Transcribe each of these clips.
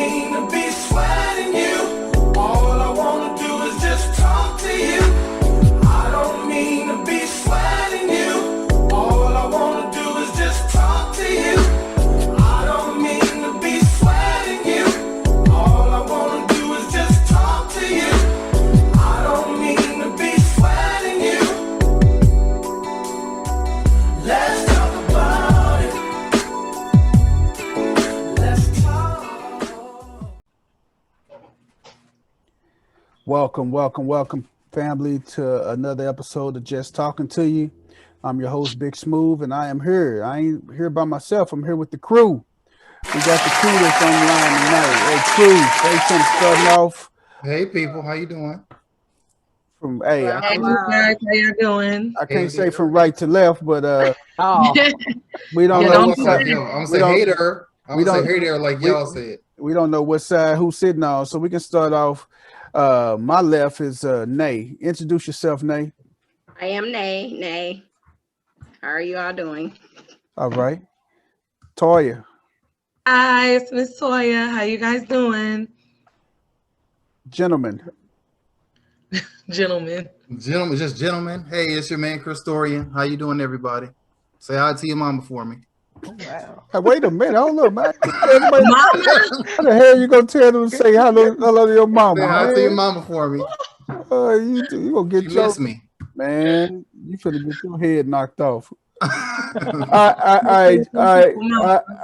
mean to be sweating you. All I wanna do is just talk to you. I don't mean to be sweating you. All I wanna do is just talk to you. I don't mean to be sweating you. All I wanna do is just talk to you. I don't mean to be sweating you. Let's talk about it. Let's talk. Welcome, family, to another episode of Just Talking to You. I'm your host, Big Smooth, and I am here. I ain't here by myself. I'm here with the crew. We got the crew that's online tonight. Hey, crew, say something starting off Hey people, how you doing? from, Hey guys, how y'all doing? I can't say from right to left, but Oh, we don't Yeah, know don't what do side. that. Yo, I'm We say don't- hater. I'm we gonna say don't- hater like we- y'all said. We don't know what side who's sitting on, so we can start off. My left is Nay. Introduce yourself, Nay. I am Nay. How are you all doing? All right. Toya. Hi, it's Miss Toya. How you guys doing? Gentlemen. Gentlemen. Gentlemen, just gentlemen. Hey, it's your man Christorian. How you doing, everybody? Say hi to your mama for me. Wow. Hey, wait a minute. Hold up, man. Everybody, Mama? how the hell you gonna tell them to say hello to your mama? Say hi to your Man? mama for me. You gonna get She your miss me. man. You finna get your head knocked off. All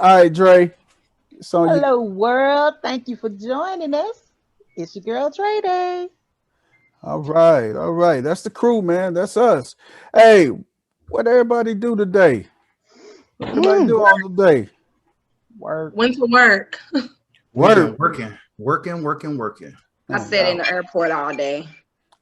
right, Dre. So Hello, world. Thank you for joining us. It's your girl, Trey Day. all right. That's the crew, man. That's us. Hey, what everybody do today? What everybody do on the day? Work. Went to work. Working. I sat in the airport all day.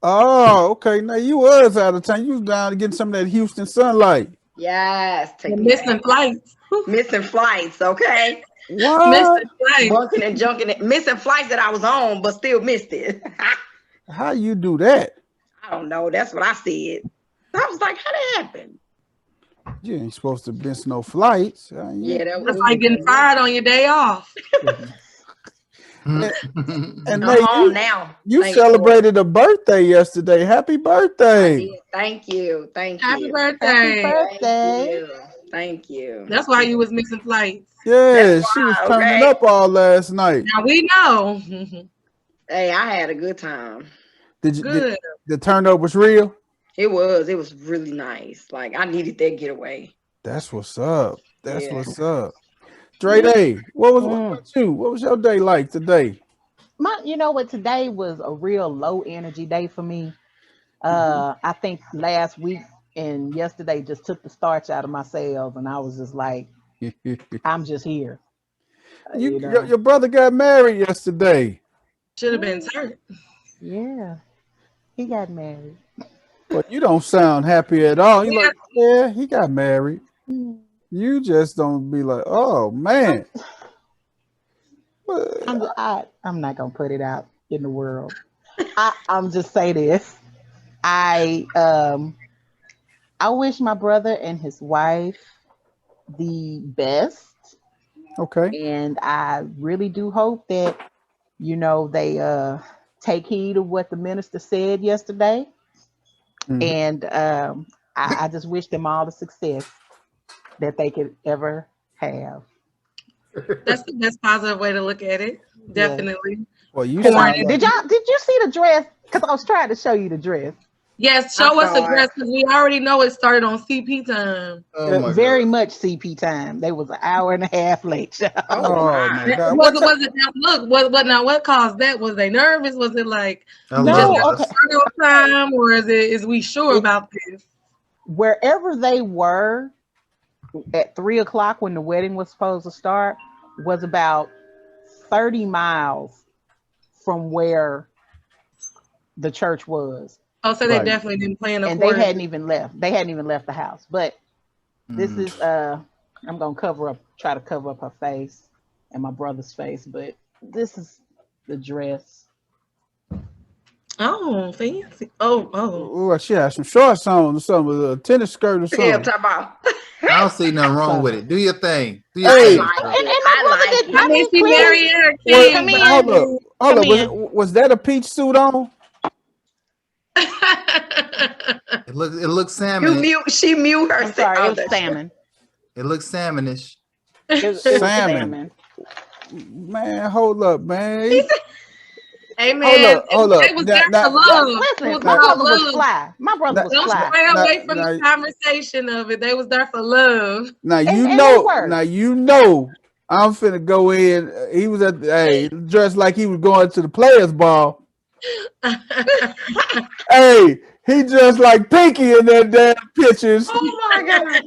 Oh, okay. Now you was out of town. You was down to get some of that Houston sunlight. Yes, take me Missing back. flights. Missing flights, okay? What? Missing flights. Bunking and junking, missing flights that I was on, but still missed it. How you do that? I don't know. That's what I said. I was like, how that happened? You ain't supposed to miss no flights. Yeah, that was That's like getting fired on your day off. And I'm Nate, home now. you Thank Lord. celebrated a birthday yesterday. Happy I birthday! did. Thank you. Happy Happy birthday. birthday. Thank you. That's why you was missing flights. Yeah, That's she was why, turning okay? up all last night. Now we know. Hey, I had a good time. Did Good. the turn up was real? It was really nice. Like I needed that getaway. That's what's up. That's Yeah. what's up. Dre Day, what Mm. about you? What was your day like today? You know what? Today was a real low energy day for me. I think last week and yesterday just took the starch out of my cells, and I was just like, I'm just here. You know? your brother got married yesterday. Should have been turned. Yeah, he got married. But you don't sound happy at all. You like, yeah, he got married. Mm. You just don't be like, oh man. I'm not gonna put it out in the world. I'm just say this. I wish my brother and his wife the best, Okay. and I really do hope that they take heed of what the minister said yesterday, Mhm. and I just wish them all the success that they could ever have. That's the best positive way to look at it. Definitely. Well, you Did sound you see the dress? Because I was trying to show you the dress. Yes, show us the saw dress because we already know it started on CP time. Oh my Very God. much CP time. They was an hour and a half late. Oh my God. Was it now? Look, what caused that? Was they nervous? Was it like I No, love just it. okay. started on time, or is we sure about this? Wherever they were at 3 o'clock when the wedding was supposed to start was about 30 miles from where the church was. Oh, so they Right. definitely didn't plan And they accordingly. hadn't even left. They hadn't even left the house. But this is I'm gonna try to cover up her face and my brother's face, but this is the dress. Oh, fancy. Oh. Ooh, she had some shorts on or something, with a tennis skirt or Yeah, something. talk about. I don't see nothing wrong with it. Do your thing. Do your Hey. thing. I girl. like And it. my brother I like did. it. I mean, she clearly married her Well, king, but Come in. hold up. Come Was, in. was that a peach suit on? It looks You salmonish. mute. She mute I'm herself. sorry, Oh, it was that's- salmon. It looks salmonish. It was Salmon. salmon. Man, hold up, man. Hey Hold man, up, hold they up. was Now, there now, for love. It Listen, was my now, about brother was love. fly. My brother now, was Don't fly. stray now, away from now, the conversation of it. They was there for love. now And you it know, worked. now you know, I'm finna go in. He was at hey, dressed like he was going to the players' ball. Hey, he dressed like Pinky in that damn pictures. Oh my god.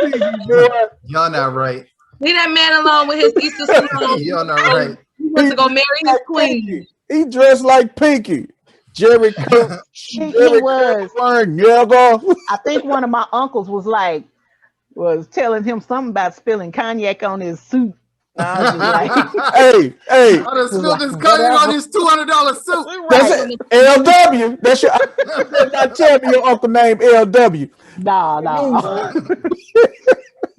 Pinky, boy. Y'all not right. Leave that man alone with his Easter suit on. Y'all not right. He wants to go marry his Like queen. Pinky. He dressed like Pinky. Jerry Cook. He Jerry was. Cook, nigga. I think one of my uncles was telling him something about spilling cognac on his suit. I was just like, Hey, I done spilled this cognac on whatever. this $200 suit. that's Right. it. LW. That's your. Not tell me your uncle named LW. Nah.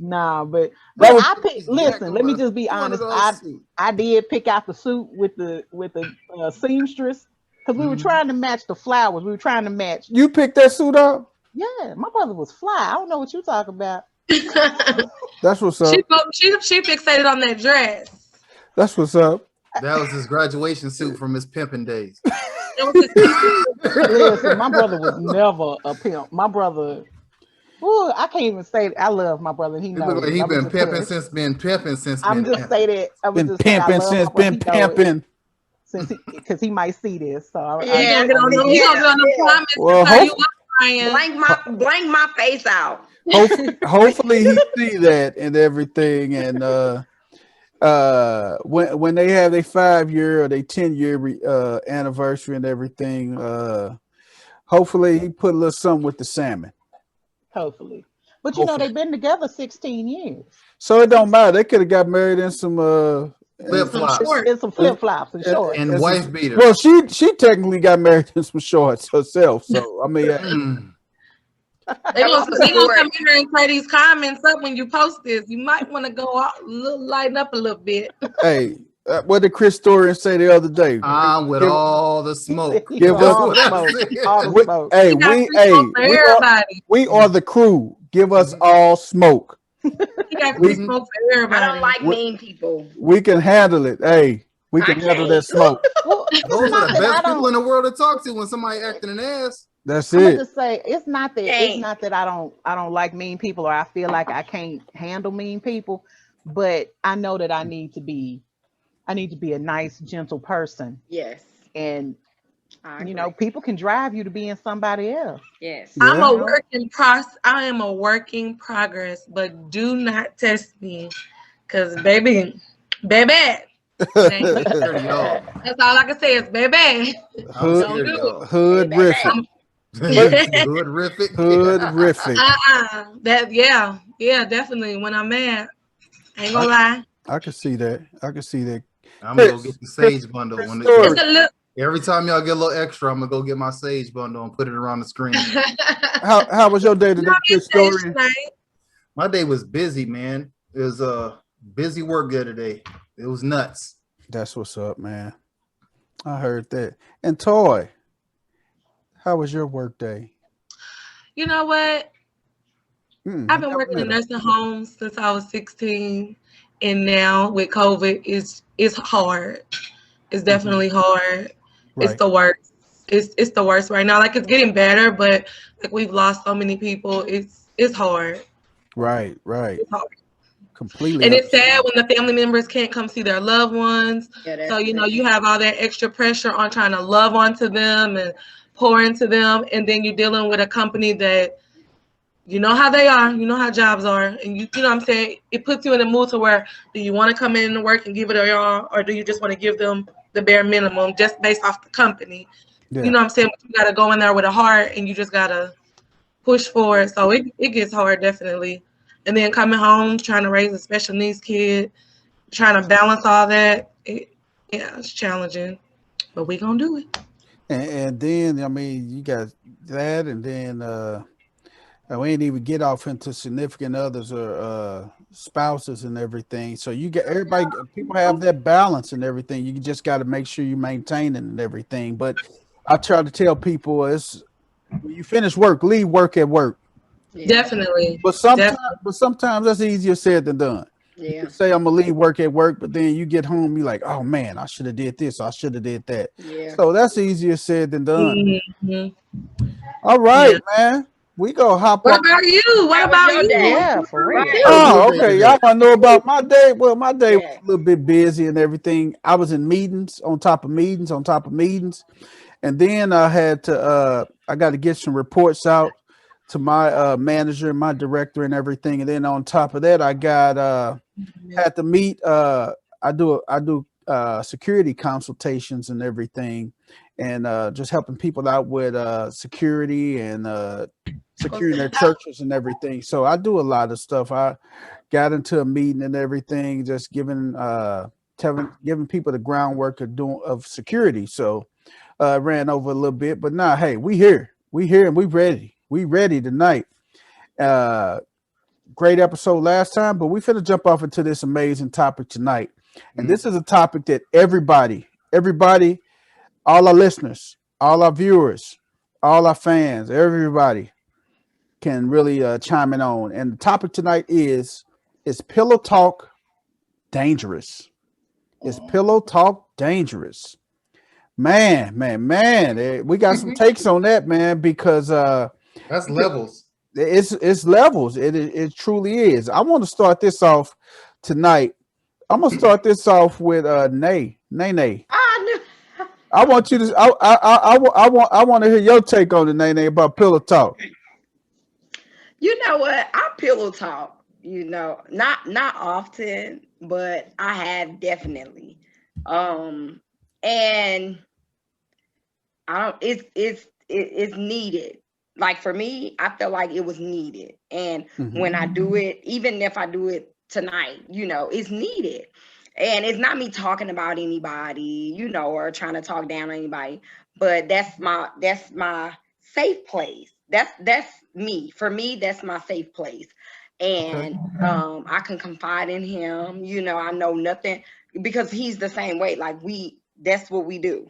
Nah, but That was- I picked. Listen, let me just be honest. I did pick out the suit with the seamstress because we were trying to match the flowers. We were trying to match. You picked that suit up. Yeah, my brother was fly. I don't know what you talking about. That's what's up. she fixated on that dress. That's what's up. That was his graduation suit from his pimping days. It was his Listen, my brother was never a pimp. My brother. Ooh, I can't even say I love my brother. He He knows. look like he I'm been just pimping saying. I'm been just say that. I was Been just saying I pimping love since my brother. been He know it, pimping. since because he might see this. So Yeah. He gonna get on them. He gonna get on them comments Well, and say you hope- was crying. Blank my face out. Hopefully he see that and everything. And when they have their 5-year or their 10-year anniversary and everything, hopefully he put a little something with the salmon. hopefully. But you know they've been together 16 years. So it don't matter. They could have got married in some flip-flops It's some flip flops and shorts. and wife beater. Well, she technically got married in some shorts herself. So I mean, Mm. They gonna come in here and clear these comments up when you post this. You might want to go out, lighten up a little bit. hey, what did Chris Storian say the other day? I'm with all the smoke. Give That's us- what I smoke. said. All the We- smoke. hey, You got we free smoke for everybody. we are the crew. Give us all smoke. You got free smoke for everybody. I don't like What- mean people. We can handle it. Hey, we can I handle can't. that smoke. Well, it's Those not are the that I best people in don't. the world to talk to when somebody acting an ass. That's I'm gonna it. just say it's not that Dang. I don't like mean people or I feel like I can't handle mean people, but I know that I need to be a nice, gentle person, Yes. and I you agree. know people can drive you to being somebody else. Yes. Yeah. I'm a work in process. I am a work in progress, but do not test me, cause baby. That's Scared of y'all. all I can say is baby. I'm Hood- scared of y'all. Hoodrific. Hoodrific. Hoodrific. That definitely. When I'm mad, I ain't gonna lie. I can see that. I can see that. I'm gonna go get the Sage bundle. Chris When Story. It's a little. every time y'all get a little extra, I'm gonna go get my Sage bundle and put it around the screen. How was your day today, Chris Story? My day was busy, man. It was a busy work day today. It was nuts. That's what's up, man. I heard that. And Toy, how was your work day? You know what? I've been working in nursing homes since I was 16, and now with COVID, it's hard. It's definitely hard. Right. It's the worst. It's the worst right now. Like it's getting better, but like we've lost so many people. It's hard. Right. It's hard. Completely. And it's sad when the family members can't come see their loved ones. Yeah, So you have all that extra pressure on trying to love onto them and pour into them, and then you're dealing with a company that you know how they are, you know how jobs are, and you know what I'm saying? It puts you in a mood to where, do you want to come in and work and give it all, or do you just want to give them the bare minimum just based off the company? Yeah. You know what I'm saying? But you got to go in there with a heart, and you just got to push forward. So it gets hard, definitely. And then coming home, trying to raise a special needs kid, trying to balance all that, it's challenging, but we gonna do it. And then I mean you got that, and then we ain't even get off into significant others or spouses and everything. So you get everybody, people have that balance and everything. You just got to make sure you maintain it and everything. But I try to tell people it's when you finish work, leave work at work. Yeah. Definitely. But sometimes that's easier said than done. You Yeah. can say I'm gonna leave work at work, but then you get home, you're like, oh man, I should have did this, I should have did that. Yeah. So that's easier said than done. Mhm. All right, man. We go hop What on. about you? What How was about your you? day? Yeah, for real. Right. Oh, okay. Y'all want to know about my day? Well, my day was Yeah. a little bit busy and everything. I was in meetings on top of meetings on top of meetings, and then I had to. I got to get some reports out to my manager, my director, and everything. And then on top of that, I got had to meet. I do security consultations and everything, and just helping people out with security and securing their churches and everything. So I do a lot of stuff. I got into a meeting and everything, just giving giving people the groundwork of security. So ran over a little bit, but nah, hey, we here, and we ready tonight. Great episode last time, but we finna jump off into this amazing topic tonight. And this is a topic that everybody, all our listeners, all our viewers, all our fans, everybody can really chime in on. And the topic tonight is pillow talk dangerous? Is pillow talk dangerous? Man, we got some takes on that, man, because That's levels. it's levels. It truly is. I want to start this off tonight. I'm gonna start this off with Nay. I knew. I want you to. I want to hear your take on it, Nay, about pillow talk. You know what? I pillow talk. You know, not often, but I have definitely. And I don't. It's needed. Like for me, I feel like it was needed. And when I do it, even if I do it tonight, you know, it's needed. And it's not me talking about anybody, you know, or trying to talk down on anybody, but that's my safe place. That's me. For me, that's my safe place. And I can confide in him, you know, I know nothing because he's the same way. Like that's what we do,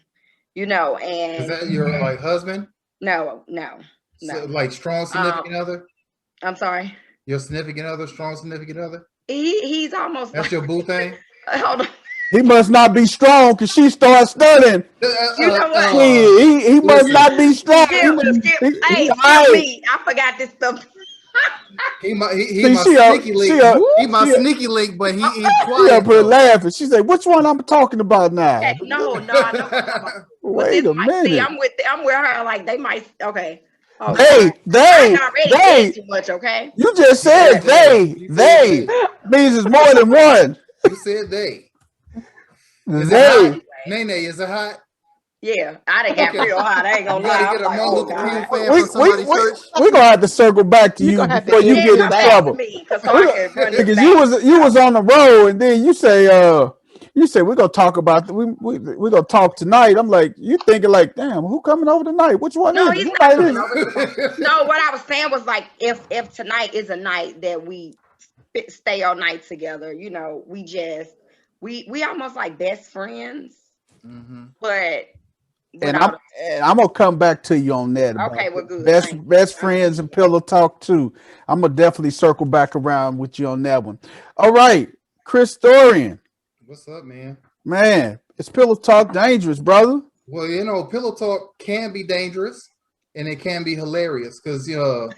you know. And Is that your like husband? No. So, like strong significant other? I'm sorry. Your significant other, strong significant other? He's almost That's like, your boo thing? hold on. He must not be strong because she starts studying. You know what? He must not be strong. Skip me. I forgot this stuff. He my See, sneaky link. He my she sneaky link, but he She quiet. up here laughing. She said, "Which one I'm talking about now?" Okay, no, I know what I'm talking about. But Wait a this might- see, minute. I'm with her. Like they might. Okay. Oh, They I already said too much. Okay. You just said they means it's more than one. You said they. Is it They. hot? Nene, is it hot? Yeah, I done got Okay. real hot. I ain't You gonna lie. gotta I'm get a like, Martin oh, Luther King God. fan from somebody's church. We're gonna have to circle back to You you gonna have to before you edit get in that out. trouble. Me, 'cause so I can run this Because back. you was on the road, and then you say we're gonna talk about we're gonna talk tonight. I'm like, you thinking like, damn, who coming over tonight? Which one No, is he's it? not Who night coming is it? over. No, what I was saying was like, if tonight is a night that we stay all night together, you know, we almost like best friends, but And I'm gonna come back to you on that. Okay, about well, good. Best friends and pillow talk too. I'm gonna definitely circle back around with you on that one. All right, Chris Dorian, What's up, man? man, it's pillow talk dangerous, brother. Well, you know, pillow talk can be dangerous and it can be hilarious because, you know,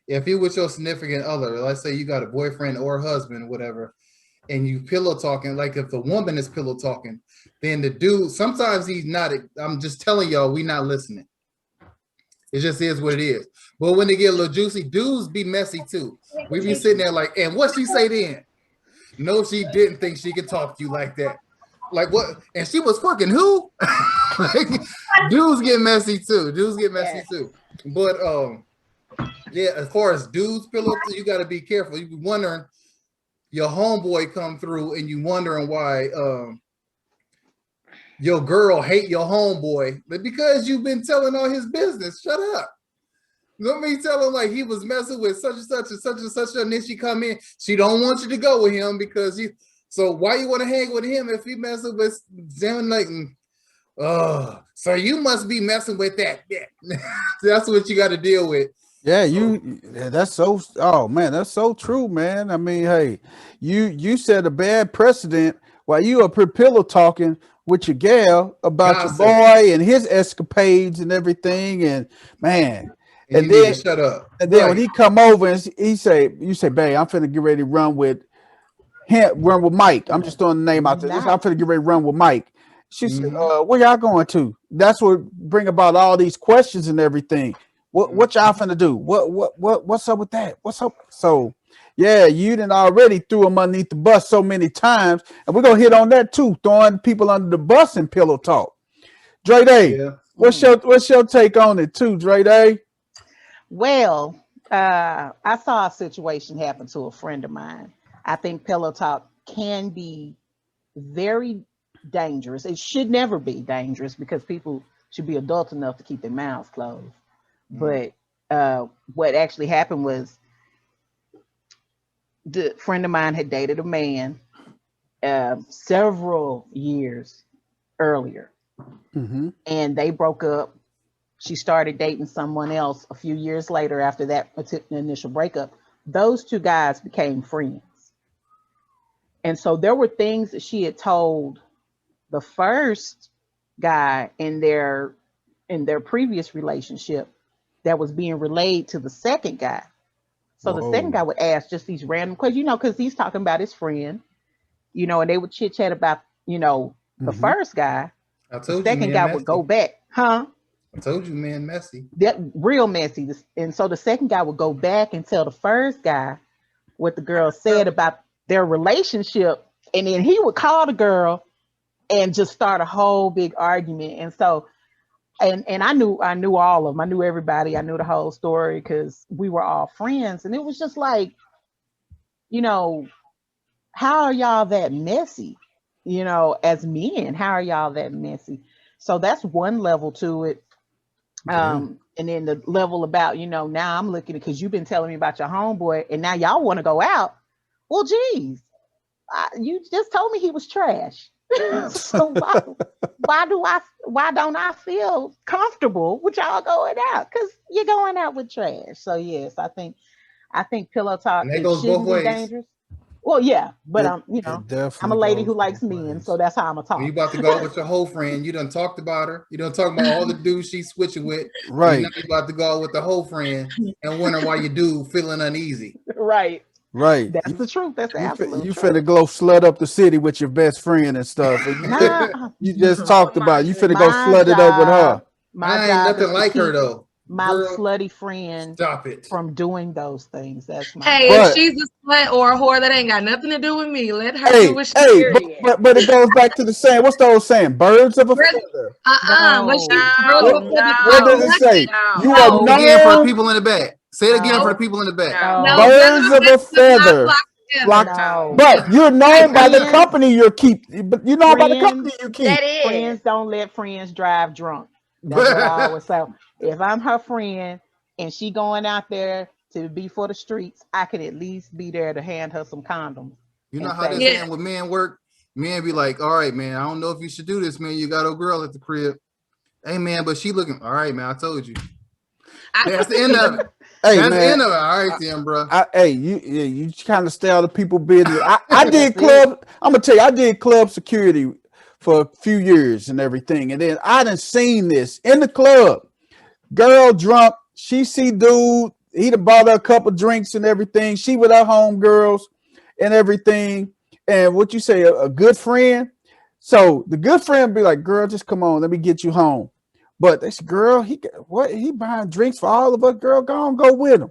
if you're with your significant other, let's say you got a boyfriend or husband or whatever, and you pillow talking, like if the woman is pillow talking, then the dude, sometimes he's not, I'm just telling y'all, we not listening. It just is what it is. But when they get a little juicy, dudes be messy too. We be sitting there like, and what she say then? No, she didn't think she could talk to you like that. Like what? And she was fucking who? Like, dudes get messy too. But yeah, as far as dudes pillow, you got to be careful. You be wondering, your homeboy come through and you wondering why your girl hate your homeboy, but because you've been telling all his business, shut up. Let me tell him like he was messing with such and such and such and such, and then she come in. She don't want you to go with him because you. So why you want to hang with him if he messing with Sam Layton? Oh, so you must be messing with that. Yeah. That's what you got to deal with. Yeah, that's so, oh man, that's so true, man. I mean, hey, you set a bad precedent while you up here pillow talking with your gal about Gossip. your boy and his escapades and everything, and man, And you need to shut up. and then when Right. he come over and you say, babe, I'm finna get ready to run with Mike. I'm just throwing the name out there. I'm finna get ready to run with Mike. She said, where y'all going to? That's what bring about all these questions and everything. What y'all finna do? What's up with that? What's up? So yeah, you done already threw him underneath the bus so many times, and we're gonna hit on that too, throwing people under the bus in pillow talk. Dre Day, Yeah. what's your take on it too, Dre Day? Well, I saw a situation happen to a friend of mine. I think pillow talk can be very dangerous. It should never be dangerous because people should be adult enough to keep their mouths closed. But what actually happened was the friend of mine had dated a man several years earlier, and they broke up. She started dating someone else a few years later after that initial breakup. Those two guys became friends. And so there were things that she had told the first guy in their previous relationship that was being relayed to the second guy. So the second guy would ask just these random questions, because he's talking about his friend, and they would chit chat about, the first guy. I told the second you, guy man, would go back, huh? I told you, man, messy. That real messy. And so the second guy would go back and tell the first guy what the girl said about their relationship, and then he would call the girl and just start a whole big argument. And so, and I knew all of them. I knew everybody. I knew the whole story because we were all friends. And it was just like, how are y'all that messy? As men, how are y'all that messy? So that's one level to it. And then the level about, now I'm looking because you've been telling me about your homeboy and now y'all want to go out. Well, geez, you just told me he was trash. So why don't I feel comfortable with y'all going out? Because you're going out with trash. So yes, I think pillow talk shouldn't be dangerous. Well, yeah, but I'm a lady who likes men, so that's how I'm gonna talk. When you about to go with your whole friend, you done talked about her. You done talked about all the dudes she's switching with. Right. You about to go with the whole friend and wonder why you do feeling uneasy. Right. Right. That's the truth. That's the absolute You truth. finna go slut up the city with your best friend and stuff. And you just talked about you finna go slut it up with her. I ain't nothing like her though. My Girl, slutty friend stop it. from doing those things. That's my if she's a slut or a whore, that ain't got nothing to do with me. Let her do what she but it goes back to the saying. What's the old saying? Birds of a feather. What does it say? You are known again for the people in the back. Say it again for the people in the back. Birds of a feather. But you're known by the company you keep. But you know by the company you keep. Friends don't let friends drive drunk. That's what I always say. If I'm her friend and she going out there to be for the streets, I could at least be there to hand her some condoms. You know how this saying with men work? Men be like, all right, man, I don't know if you should do this, man. You got a girl at the crib. Hey, man, but she looking, all right, man, I told you. That's the end of it. Hey, that's man, the end of it. All right, then, bro. You kind of stay out of people's business. I did club. I'm gonna tell you, I did club security for a few years and everything, and then I done seen this in the club. Girl drunk, she see dude. He done bought her a couple drinks and everything. She with her homegirls and everything. And what you say, a good friend. So the good friend be like, "Girl, just come on, let me get you home." But this girl, he buying drinks for all of us. Girl, go with him.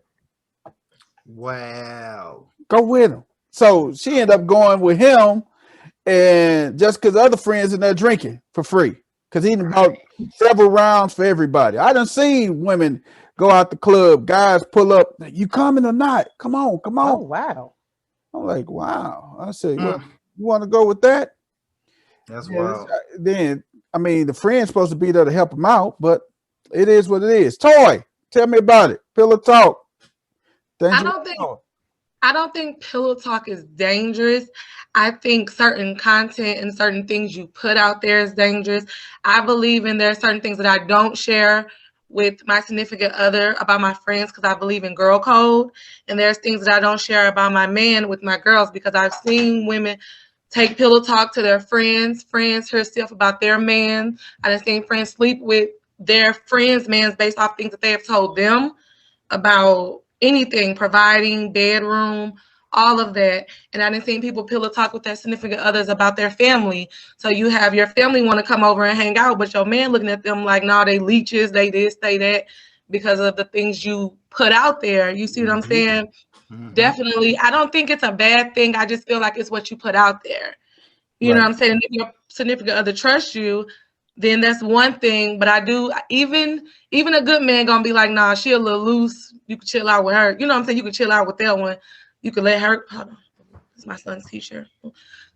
Wow. Go with him. So she ended up going with him, and just because other friends in there drinking for free, because he bought several rounds for everybody. I done seen women go out the club, guys pull up. You coming or not? Come on. Oh wow. I'm like, wow. I said, well, you want to go with that? That's Yeah, wild. then I mean, the friend's supposed to be there to help him out, but it is what it is. Toy, tell me about it. Pillow talk. Dangerous talk. I don't think pillow talk is dangerous. I think certain content and certain things you put out there is dangerous. I believe in there are certain things that I don't share with my significant other about my friends because I believe in girl code. And there's things that I don't share about my man with my girls because I've seen women take pillow talk to their friends hear stuff about their man. I've seen friends sleep with their friends' mans based off things that they have told them about anything, providing, bedroom, all of that. And I done seen people pillow talk with their significant others about their family. So you have your family want to come over and hang out, but your man looking at them like, nah, they leeches, they this, they that, because of the things you put out there. You see what I'm saying? Definitely. I don't think it's a bad thing. I just feel like it's what you put out there. You know what I'm saying? If your significant other trusts you, then that's one thing. But I do, even a good man gonna be like, nah, she a little loose. You can chill out with her. You know what I'm saying? You can chill out with that one. You can let her. Hold on. It's my son's t-shirt.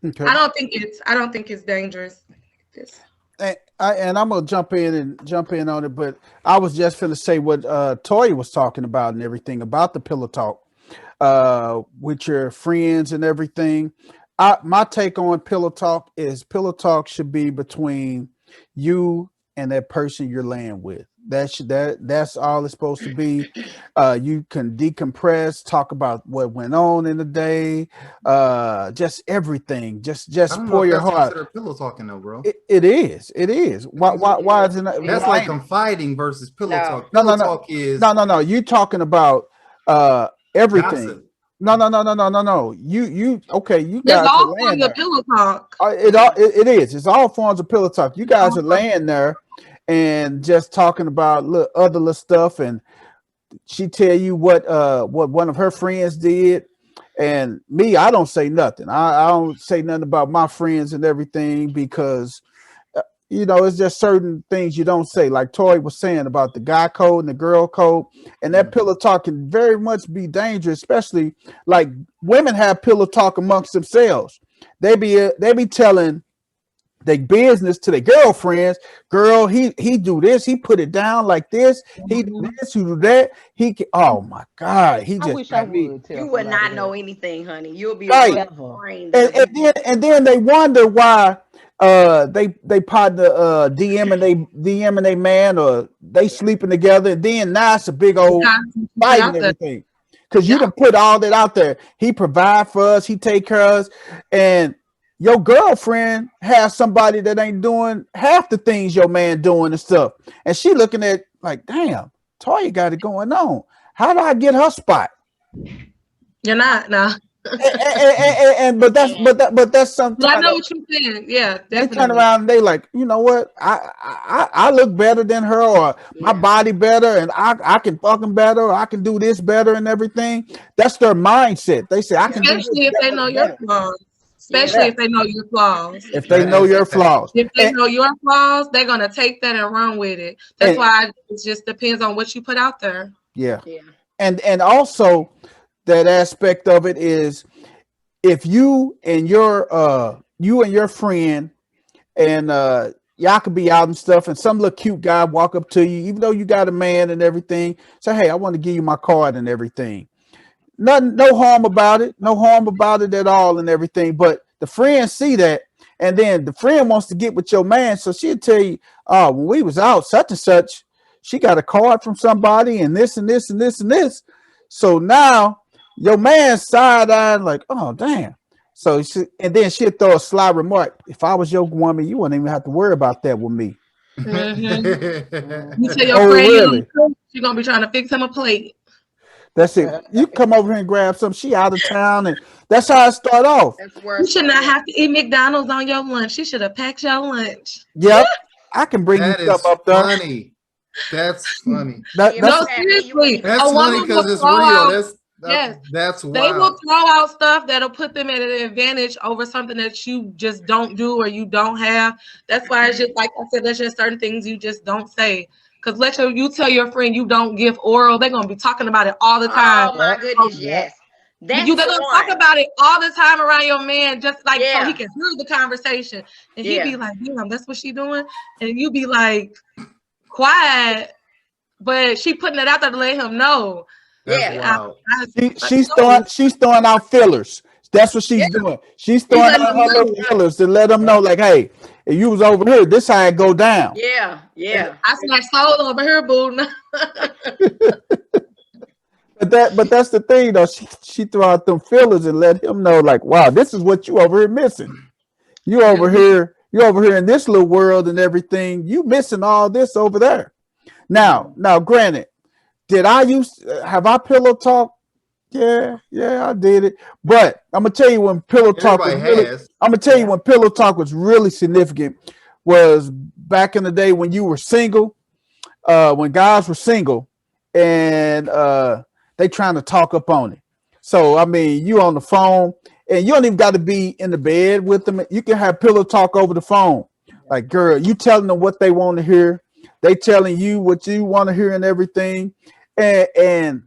Okay. I don't think it's dangerous. And I'm gonna jump in on it, but I was just gonna say what Toya was talking about and everything about the pillow talk with your friends and everything. My take on pillow talk is pillow talk should be between you and that person you're laying with. That's all it's supposed to be. You can decompress, talk about what went on in the day, just everything. Just pour your heart. Pillow talking though, bro. It is. Why is it not? That's like confiding versus pillow talk. No. Talk is No. You talking about everything. gossip. No. You okay? You There's guys all are laying forms of there. pillow talk. It is. It's all forms of pillow talk. You guys are laying there and just talking about other little stuff, and she tell you what one of her friends did, and me, I don't say nothing. I don't say nothing about my friends and everything because it's just certain things you don't say. Like Tori was saying about the guy code and the girl code, and that pillow talk can very much be dangerous, especially like women have pillow talk amongst themselves. They be telling their business to their girlfriends. Girl, he do this, he put it down like this, he do this, he do that. Oh my God, he just. I wish I would tell You would somebody not that. know anything, honey. You'll be Right. brain. And then they wonder why they partner DMing they man, or they sleeping together, and then now it's a big old fight and everything. Because you done put all that out there. He provide for us, he take care of us, and your girlfriend has somebody that ain't doing half the things your man doing and stuff. And she looking at like, damn, Toya got it going on. How do I get her spot? You're not, no. But that's something. But I know what you're saying. Yeah, definitely. They turn around and they like, you know what? I look better than her, or my body better, and I can fucking better, or I can do this better and everything. That's their mindset. They say I can. Especially if they know your flaws. Especially if they know your flaws. If they know your flaws. If they know your flaws, they're gonna take that and run with it. That's why it just depends on what you put out there. Yeah. And also that aspect of it is if you and your friend and y'all could be out and stuff, and some little cute guy walk up to you, even though you got a man and everything, say, hey, I want to give you my card and everything. No harm about it. No harm about it at all and everything. But the friends see that, and then the friend wants to get with your man. So she'll tell you, oh, when we was out, such and such, she got a card from somebody and this and this and this and this. So now your man's side-eyeing like, oh, damn. So and then she'll throw a sly remark. If I was your woman, you wouldn't even have to worry about that with me. Mm-hmm. You tell your friend you're going to be trying to fix him a plate. That's it. You come over here and grab some. She out of town, and that's how it start off. You should not have to eat McDonald's on your lunch. You should have packed your lunch. Yep, I can bring you stuff up there. Funny. That's funny. No, seriously. That's funny because it's real. That's wild. They will throw out stuff that'll put them at an advantage over something that you just don't do or you don't have. That's why it's just like I said. There's just certain things you just don't say. Because you tell your friend you don't give oral, they're gonna be talking about it all the time. Oh my goodness, yes. That's You they're gonna one. talk about it all the time around your man, just like so Yeah. he can hear the conversation, and he'd Yeah. be like, "Damn, that's what she doing," and you be like, quiet, but she putting it out there to let him know. That's Yeah. wild. She's throwing out fillers. That's what she's doing. She's throwing letting out them her little know. fillers to let them know, like, hey, if you was over here, this how it go down. Yeah. Yeah. I snatched soul over here, boo. But that's the thing though. She throw out them fillers and let him know, like, wow, this is what you over here missing. You over here in this little world and everything. You missing all this over there. Now, granted, have I pillow talk? Yeah, I did it. But I'm gonna tell you when pillow talk was Everybody really, has. I'm gonna tell you when pillow talk was really significant was back in the day when you were single, when guys were single and they trying to talk up on it. So I mean, you on the phone and you don't even got to be in the bed with them. You can have pillow talk over the phone. Like, girl, you telling them what they want to hear. They telling you what you want to hear and everything. And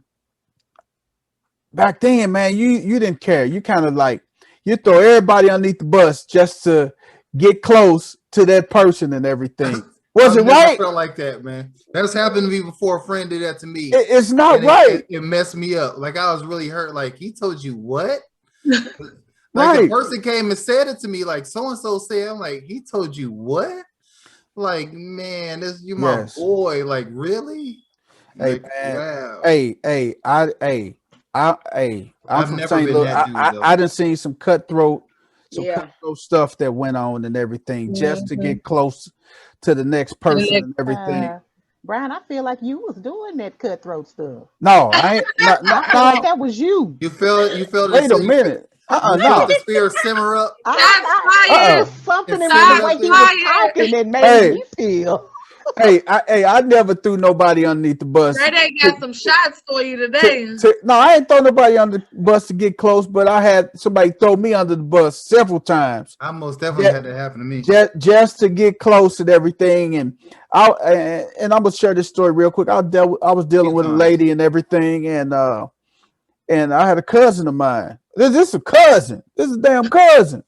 back then, man, you didn't care. You kind of like, you throw everybody underneath the bus just to get close to that person and everything. Was it I've never right? felt like that, man. That's happened to me before. A friend did that to me. It's not And right. It messed me up. Like I was really hurt. Like he told you what? Like Right. the person came and said it to me. Like so and so said. I'm like, he told you what? Like, man, this you my Yes. boy. Like really? Hey, Like, man. wow. I'm I've from never St. been Louis. that dude, though. I done seen some cutthroat Yeah. stuff that went on and everything just to Mhm. get close to the next person next- and everything. Brian, I feel like you was doing that cutthroat stuff. No, I ain't. I feel like that was you. You felt Wait a minute. You No. felt the spirit simmer up. There's something in Shots the way he fired. was talking that made Hey. me feel. I never threw nobody underneath the bus. They got some shots for you today. No, I ain't throw nobody under the bus to get close, but I had somebody throw me under the bus several times. I most definitely Yeah. had that happen to me. Just to get close and everything. And I'm gonna share this story real quick. I was dealing with a lady and everything, and I had a cousin of mine. This is a cousin. This is a damn cousin.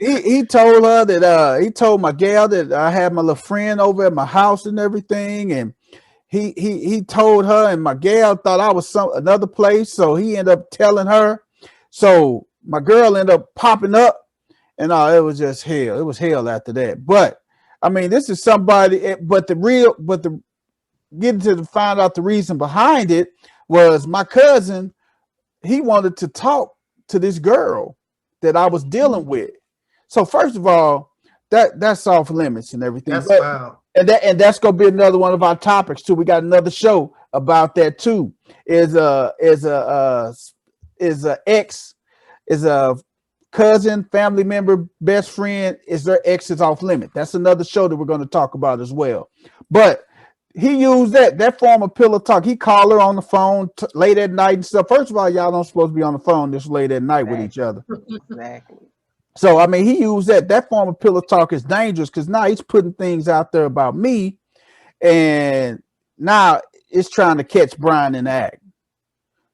He told her that he told my gal that I had my little friend over at my house and everything, and he told her, and my gal thought I was another place, so he ended up telling her. So my girl ended up popping up, and it was just hell. It was hell after that. But I mean, this is somebody. But getting to find out the reason behind it was my cousin. He wanted to talk to this girl that I was dealing with. So first of all, that's off limits and everything. That's But- wow. and that's gonna be another one of our topics too. We got another show about that too. Is a cousin, family member, best friend, is their ex is off limit. That's another show that we're going to talk about as well. But he used that form of pillow talk. He called her on the phone late at night and stuff. First of all, y'all don't supposed to be on the phone this late at night with each other. Exactly. So I mean, he used that form of pillow talk is dangerous because now he's putting things out there about me, and now it's trying to catch Brian in the act.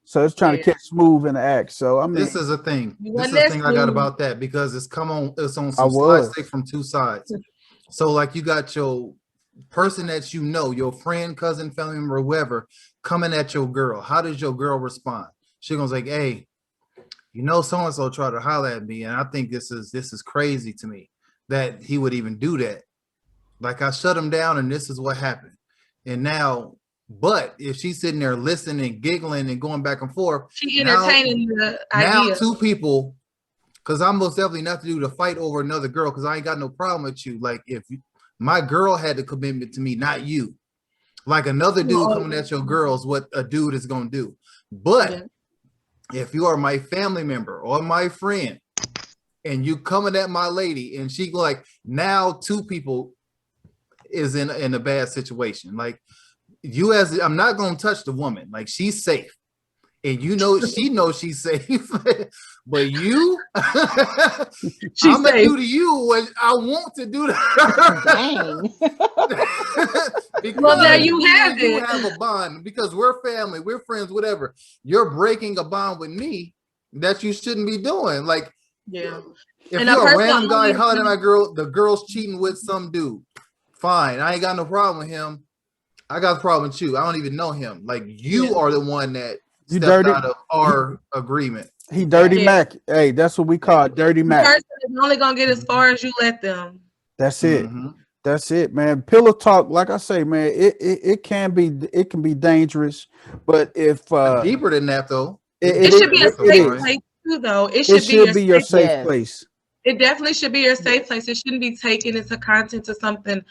So it's trying to catch Smooth in the act. So I mean, This is a thing. You This is wasn't the thing I got Smooth. about that because it's on I some was. slide stick from two sides. So like you got your person that you know, your friend, cousin, family member, whoever, coming at your girl. How does your girl respond? She goes like, hey, you know, so-and-so tried to holler at me, and I think this is crazy to me that he would even do that. Like I shut him down and this is what happened. And now, but if she's sitting there listening and giggling and going back and forth, She entertaining the idea. now two people, because I'm most definitely not to do to fight over another girl, because I ain't got no problem with you. Like if my girl had the commitment to me, not you. Like another dude coming at your girl is what a dude is gonna do. But if you are my family member or my friend, and you coming at my lady, and she like now two people is in a bad situation. Like you I'm not gonna touch the woman. Like she's safe. and you know she knows she's safe, but you, She's I'm gonna safe. do to you what I want to do to her. Dang. Because Well, there you me have and you it. have a bond because we're family, we're friends, whatever. You're breaking a bond with me that you shouldn't be doing. Like, Yeah. if And a you're a person random guy only- hollering at my girl, the girl's cheating with some dude. Fine, I ain't got no problem with him. I got a problem with you. I don't even know him. Like, you Yeah. are the one that You stepped dirty. out of our agreement. He dirty Yeah. Mac. Hey, that's what we call it, dirty The Mac. person is only gonna get as far as you let them. That's it. Mhm. That's it, man. Pillow talk, like I say, man, it can be dangerous, but if Deeper than that, though. It should be a it safe is. place too, though. It It should should be your safe Yes. place. It definitely should be your safe place. It shouldn't be taken into content to something.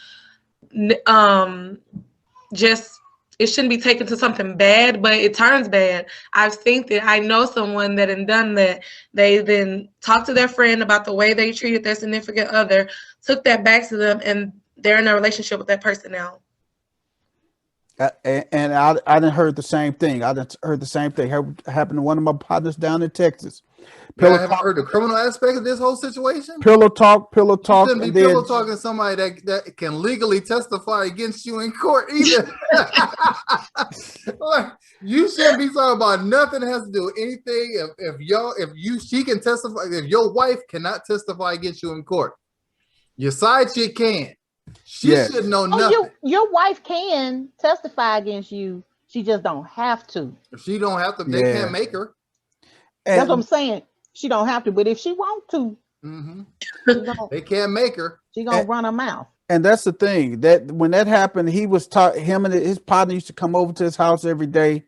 Just it shouldn't be taken to something bad, but it turns bad. I've seen that. I know someone that had done that. They then talked to their friend about the way they treated their significant other, took that back to them, and they're in a relationship with that person now. And I didn't heard the same thing. I didn't heard the same thing. Happened to one of my partners down in Texas. I haven't heard the criminal aspect of this whole situation. Pillow talk, You shouldn't be and then pillow talking to somebody that can legally testify against you in court either. Like, you shouldn't be talking about nothing that has to do with anything. She can testify. If your wife cannot testify against you in court, your side chick can. She Yes. should know Oh, nothing. your wife can testify against you. She just don't have to. If she don't have to, they Yeah. can't make her. That's what I'm and, saying. She don't have to, but if she want to, Mhm. she They can't make her. gonna And- run her mouth. and that's the thing that when that happened, he was taught him and his partner used to come over to his house every day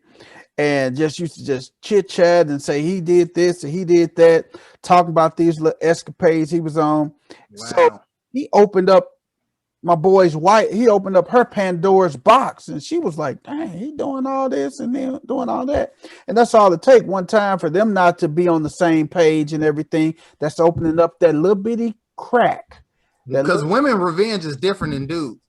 and just used to just chit chat and say he did this and he did that, talking about these little escapades he was on. So Wow. he opened up my boy's wife, he opened up her Pandora's box and she was like, dang, he doing all this and then doing all that. And that's all it take one time for them not to be on the same page and everything. That's opening up that little bitty crack. That Because little- women revenge is different than dudes.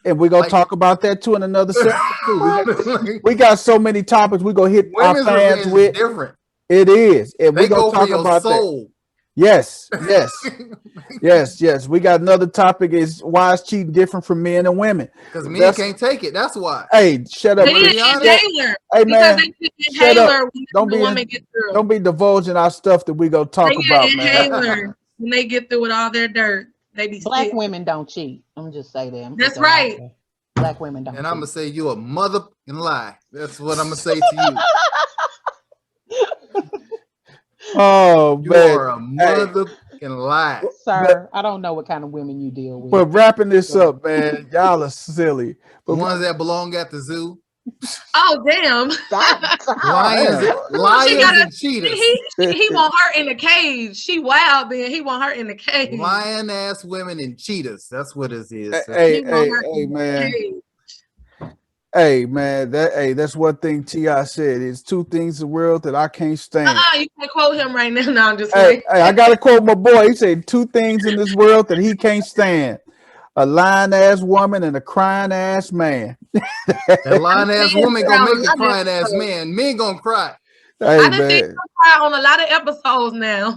and we're gonna like- talk about that too in another segment too. We got so many topics we gonna hit our Women's fans revenge with. is different. It is. And They we're go gonna for talk your about that. soul. Yes, yes. We got another topic is why is cheating different from men and women? Because men That's- can't take it. That's why. Hey, shut up. They need be an honest. inhaler. Hey, Because man, they need an shut up. inhaler when Don't the be- woman gets through. Don't be divulging our stuff that we gonna talk They need about, an man. inhaler when they get through with all their dirt. They be Black sick. women don't cheat. I'm just say that. I'm That's put that out right. there. Black women don't. And I'm going to cheat. say you a mother and lie. That's what I'm going to say to Oh you. You man. are a mother and lie. Sir, I don't know what kind of women you deal with. But wrapping this up, man, y'all are silly. The But ones that belong at the zoo. Oh damn! Stop. Lions, man. lions gotta- and cheetahs. He want her in the cage. She wild. Then he want her in the cage. Lion ass women and cheetahs. That's what it is. Hey, He want her hey, in the man. cage. Hey man, that's one thing T.I. said. It's two things in the world that I can't stand. You can quote him right now. No, I'm just Hey, like, I gotta quote my boy. He said two things in this world that he can't stand: a lying ass woman and a crying ass man. That lion ass woman gonna make a I crying didn't ass know. man. Men gonna cry. Hey I done seen man. him cry on a lot of episodes now.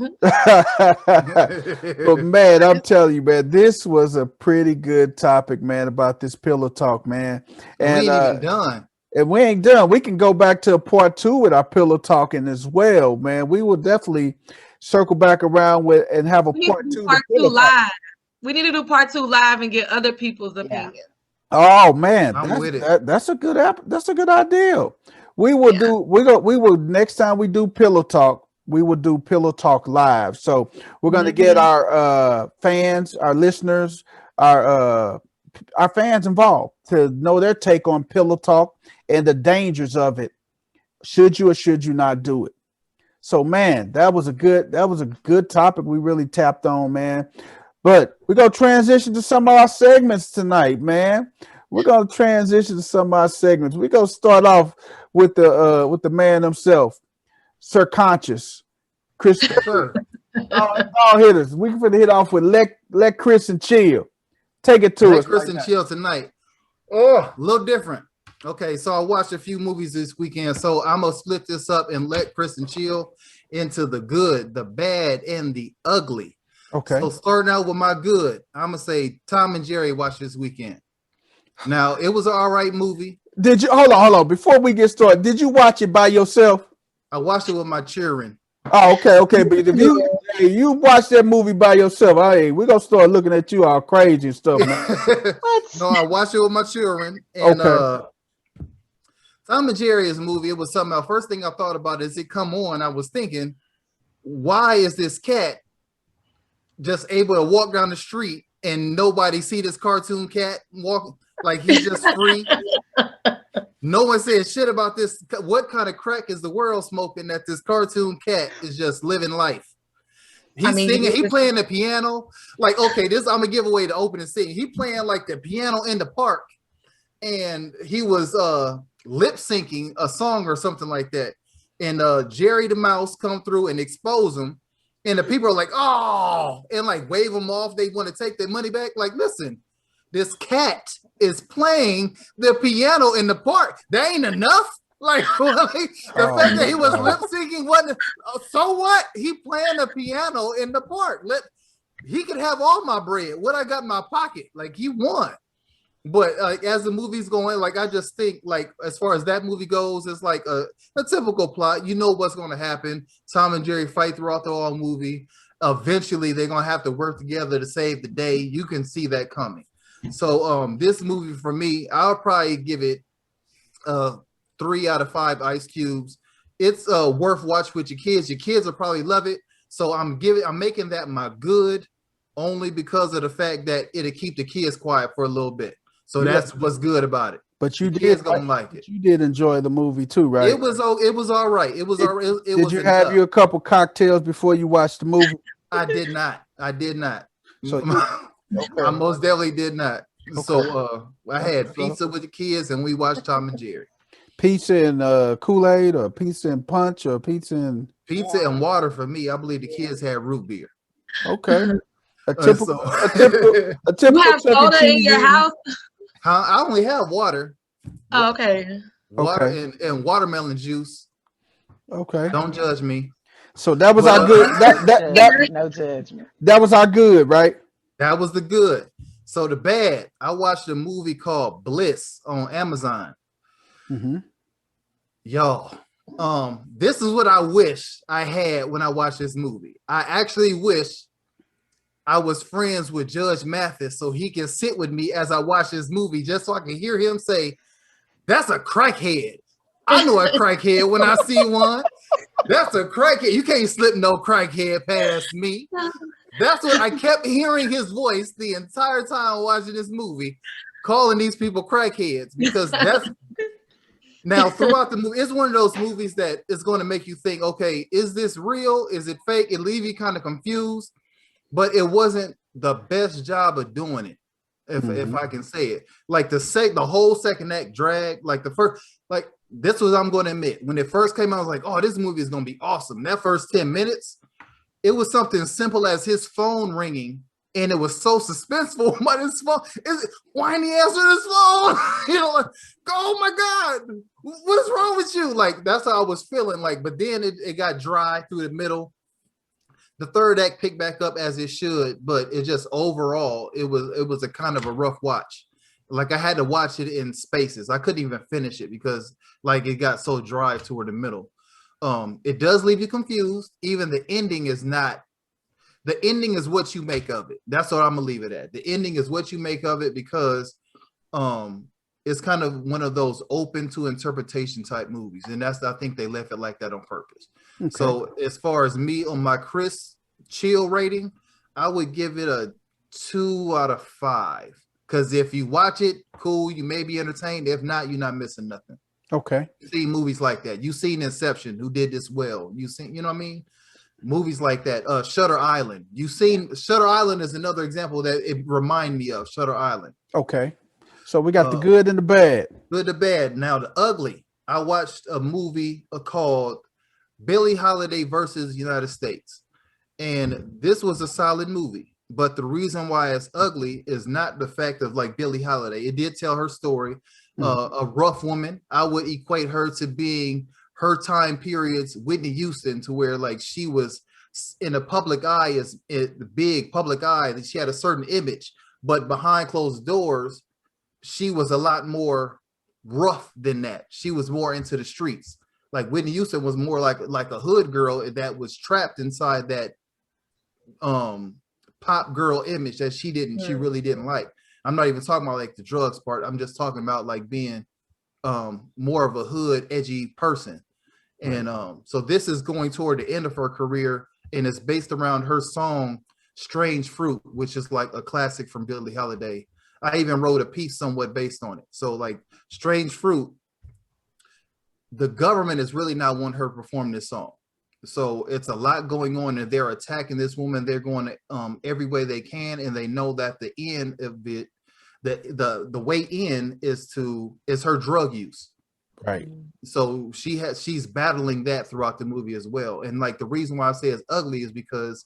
But man, I'm telling you, man, this was a pretty good topic, man, about this pillow talk, man. we And ain't even done. and we ain't done. We can go back to a part 2 with our pillow talking as well, man. We will definitely circle back around with and have a We need part to 2 do to part 2 pillow talk. live. We need to do part 2 live and get other people's opinion. Oh man, I'm with it. that's a good that's a good idea. We will Yeah. do we will next time we do pillow talk, we will do pillow talk live. So we're gonna get our fans, our listeners, our fans involved to know their take on pillow talk and the dangers of it. Should you or should you not do it? So man, that was a good topic we really tapped on, man. But we're gonna transition to some of our segments tonight, man. We're gonna transition to some of our segments. We're gonna start off with the man himself, Sir Conscious, Chris. Sir, all hitters. We can hit off with let Chris and chill. Take it to let us. Chris right and now. chill tonight. Oh, a little different. Okay, so I watched a few movies this weekend, so I'm gonna split this up and let Kristen chill into the good, the bad, and the ugly. Okay. So starting out with my good, I'm gonna say Tom and Jerry watched this weekend. Now it was an all right movie. Did you hold on? Before we get started, did you watch it by yourself? I watched it with my children. Oh, okay. But if you watch that movie by yourself, hey, we're gonna start looking at you all crazy and stuff, man. No, I watched it with my children. And Okay. Tom and Jerry is a movie. It was something else. First thing I thought about is it come on. I was thinking, why is this cat just able to walk down the street and nobody see this cartoon cat walk like he's just free? No one said shit about this. What kind of crack is the world smoking that this cartoon cat is just living life? He's singing, he playing the piano. Like, okay, this I'm gonna give away the opening scene. He playing like the piano in the park, and he was lip syncing a song or something like that. And Jerry the Mouse come through and expose him, and the people are like, oh, and like wave them off. They want to take their money back. Like, listen, this cat is playing the piano in the park. That ain't enough. Like, the fact that he was lip syncing wasn't. So what? He playing the piano in the park. He could have all my bread. What I got in my pocket, like he won. But as the movie's going, like I just think, like as far as that movie goes, it's like a typical plot. You know what's going to happen. Tom and Jerry fight throughout the whole movie. Eventually, they're going to have to work together to save the day. You can see that coming. So this movie for me, I'll probably give it 3 out of 5 ice cubes. It's worth watch with your kids. Your kids will probably love it. So I'm making that my good only because of the fact that it'll keep the kids quiet for a little bit. So that's what's good about it. But you kids gonna like it. You did enjoy the movie too, right? It was all right. Did you have you a couple cocktails before you watched the movie? I did not. So I most definitely did not. Okay. So I had pizza with the kids and we watched Tom and Jerry. Pizza and Kool-Aid, or pizza and punch, or pizza and water for me. I believe the kids had root beer. Okay. A typical You have soda in your house? I only have water. Oh, okay. Water and watermelon juice. Okay. Don't judge me. So that was our good. That no judgment. That was our good, right? That was the good. So the bad. I watched a movie called Bliss on Amazon. Mm-hmm. Yo, this is what I wish I had when I watched this movie. I actually wish I was friends with Judge Mathis so he can sit with me as I watch this movie, just so I can hear him say, "That's a crackhead." I know a crackhead when I see one. That's a crackhead. You can't slip no crackhead past me. That's what I kept hearing his voice the entire time watching this movie, calling these people crackheads, because that's now throughout the movie, it's one of those movies that is going to make you think, okay, is this real? Is it fake? It leave you kind of confused, but it wasn't the best job of doing it. If I can say it, like the whole second act drag, like the first, like this was, I'm going to admit, when it first came out, I was like, oh, this movie is going to be awesome. That first 10 minutes, it was something simple as his phone ringing, and it was so suspenseful. But his phone, why didn't he answer his phone? You know, like, oh my God, what is wrong with you? Like, that's how I was feeling. Like, but then it got dry through the middle. The third act picked back up as it should, but it just overall, it was a kind of a rough watch. Like I had to watch it in spaces. I couldn't even finish it because like it got so dry toward the middle. It does leave you confused. Even the ending is not. The ending is what you make of it. That's what I'm gonna leave it at. The ending is what you make of it, because it's kind of one of those open to interpretation type movies, and I think they left it like that on purpose. Okay. So as far as me on my Chris chill rating, I would give it a 2 out of 5. Because if you watch it, cool, you may be entertained. If not, you're not missing nothing. Okay. You see movies like that. You seen Inception, who did this well. You seen, you know what I mean? Movies like that. Shutter Island. You seen Shutter Island is another example that it remind me of Shutter Island. Okay. So we got the good and the bad. Good and bad. Now the ugly. I watched a movie called Billie Holiday versus United States. And this was a solid movie. But the reason why it's ugly is not the fact of like Billie Holiday. It did tell her story. A rough woman. I would equate her to being her time periods Whitney Houston, to where like she was in a public eye, is the big public eye, that she had a certain image, but behind closed doors, she was a lot more rough than that. She was more into the streets. Like Whitney Houston was more like a hood girl that was trapped inside that pop girl image that she really didn't like. I'm not even talking about like the drugs part. I'm just talking about like being more of a hood edgy person. And so this is going toward the end of her career, and it's based around her song Strange Fruit, which is like a classic from Billie Holiday. I even wrote a piece somewhat based on it. So like Strange Fruit, the government is really not wanting her to perform this song. So it's a lot going on, and they're attacking this woman. They're going every way they can, and they know that the end of it, the way in is her drug use. Right. So she's battling that throughout the movie as well. And like the reason why I say it's ugly is because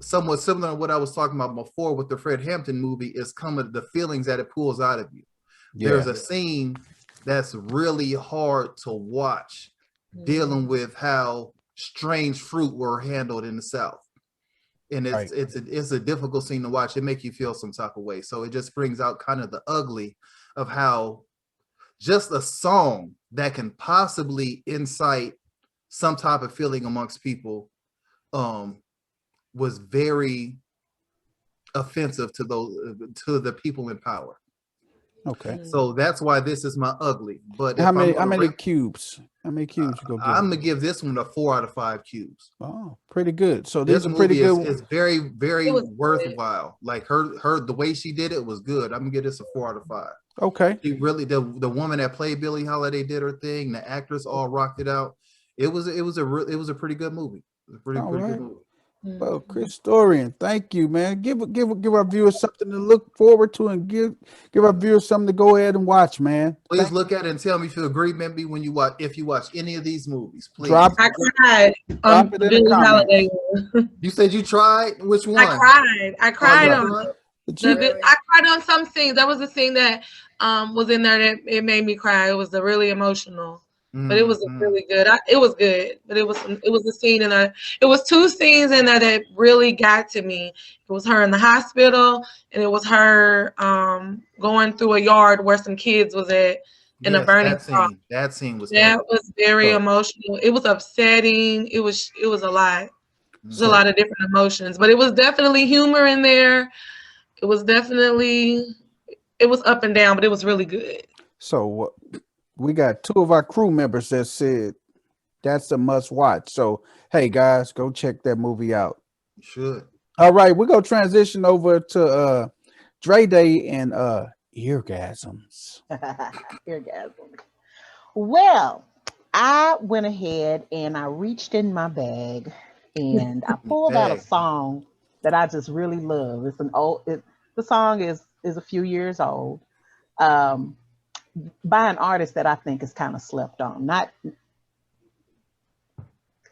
somewhat similar to what I was talking about before with the Fred Hampton movie is the feelings that it pulls out of you. Yeah. There's a scene that's really hard to watch, dealing with how strange fruit were handled in the South. And it's a difficult scene to watch. It makes you feel some type of way. So it just brings out kind of the ugly of how just a song that can possibly incite some type of feeling amongst people was very offensive to the people in power. Okay. So that's why this is my ugly. But how many cubes? How many cubes you go give? I'm gonna give this one a 4 out of 5 cubes. Oh, pretty good. So this is pretty good. It's very, very worthwhile. Good. Like her the way she did it was good. I'm gonna give this a 4 out of 5. Okay. She really, the woman that played Billie Holiday did her thing. The actress all rocked it out. It was a pretty good movie. It was a pretty good movie. Well, Chris Dorian, thank you, man. Give our viewers something to look forward to, and give our viewers something to go ahead and watch, man. Please look at it and tell me if you agree with me when you watch, if you watch any of these movies. Please. I cried on Billie Holiday. You said you tried? Which one? I cried on I cried on some scenes. That was the scene that was in there that it made me cry. It was really emotional. But it was really good. It was good, but it was a scene in there. It was 2 scenes in there that really got to me. It was her in the hospital, and it was her going through a yard where some kids was at in a burning car. That scene was very emotional. It was upsetting. It was a lot. It was a lot of different emotions, but it was definitely humor in there. It was up and down, but it was really good. So we got 2 of our crew members that said that's a must watch. So, hey, guys, go check that movie out. You should. All right, we're going to transition over to Dre Day and Eargasms. Eargasms. Well, I went ahead and I reached in my bag and I pulled out a song that I just really love. It's the song is a few years old. By an artist that I think is kind of slept on. Not,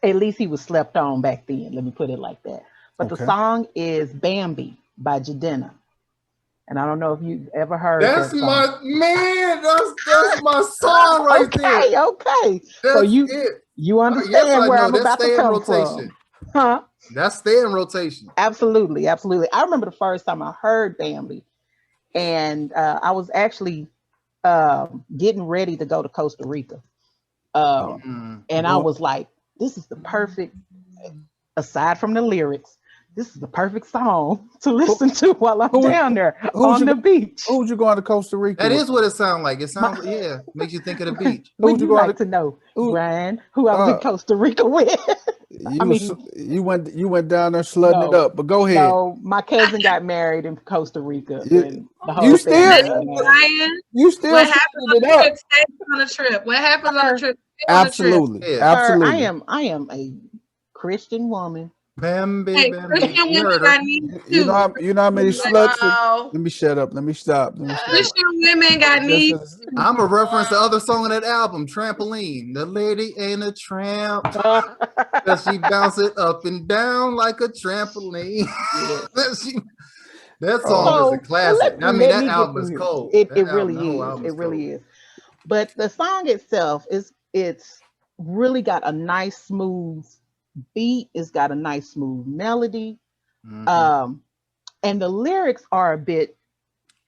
at least he was slept on back then. Let me put it like that. But the song is Bambi by Jidenna. And I don't know if you've ever heard that's that my song. man. That's my song right there. Okay. So you understand where I'm about to come from. Huh? That's stay in rotation. Absolutely. I remember the first time I heard Bambi. And I was actually getting ready to go to Costa Rica. And I was like, this is the perfect, aside from the lyrics, this is the perfect song to listen to while I'm down there on the beach. Who'd you go to Costa Rica? That is what it sounds like. It sounds makes you think of the beach. Would you like to know, Brian, who I was in Costa Rica with? You went down there sludding it up, but go ahead. No, my cousin got married in Costa Rica. You still what happens on the trip? What happens on the trip? Absolutely. Sir, I am a Christian woman. Bambi, hey, Christian women got needs too. You know how many sluts? Let me shut up. Let me stop. Christian women got needs. I'm a reference to other song on that album, Trampoline. The lady ain't a tramp. Cause she bounce it up and down like a trampoline. That song is a classic. I mean, let that me get album is through cold. It That album, really the whole is. album It is really cold. is. But the song itself it's really got a nice smooth beat. It's got a nice smooth melody. Mhm. And the lyrics are a bit,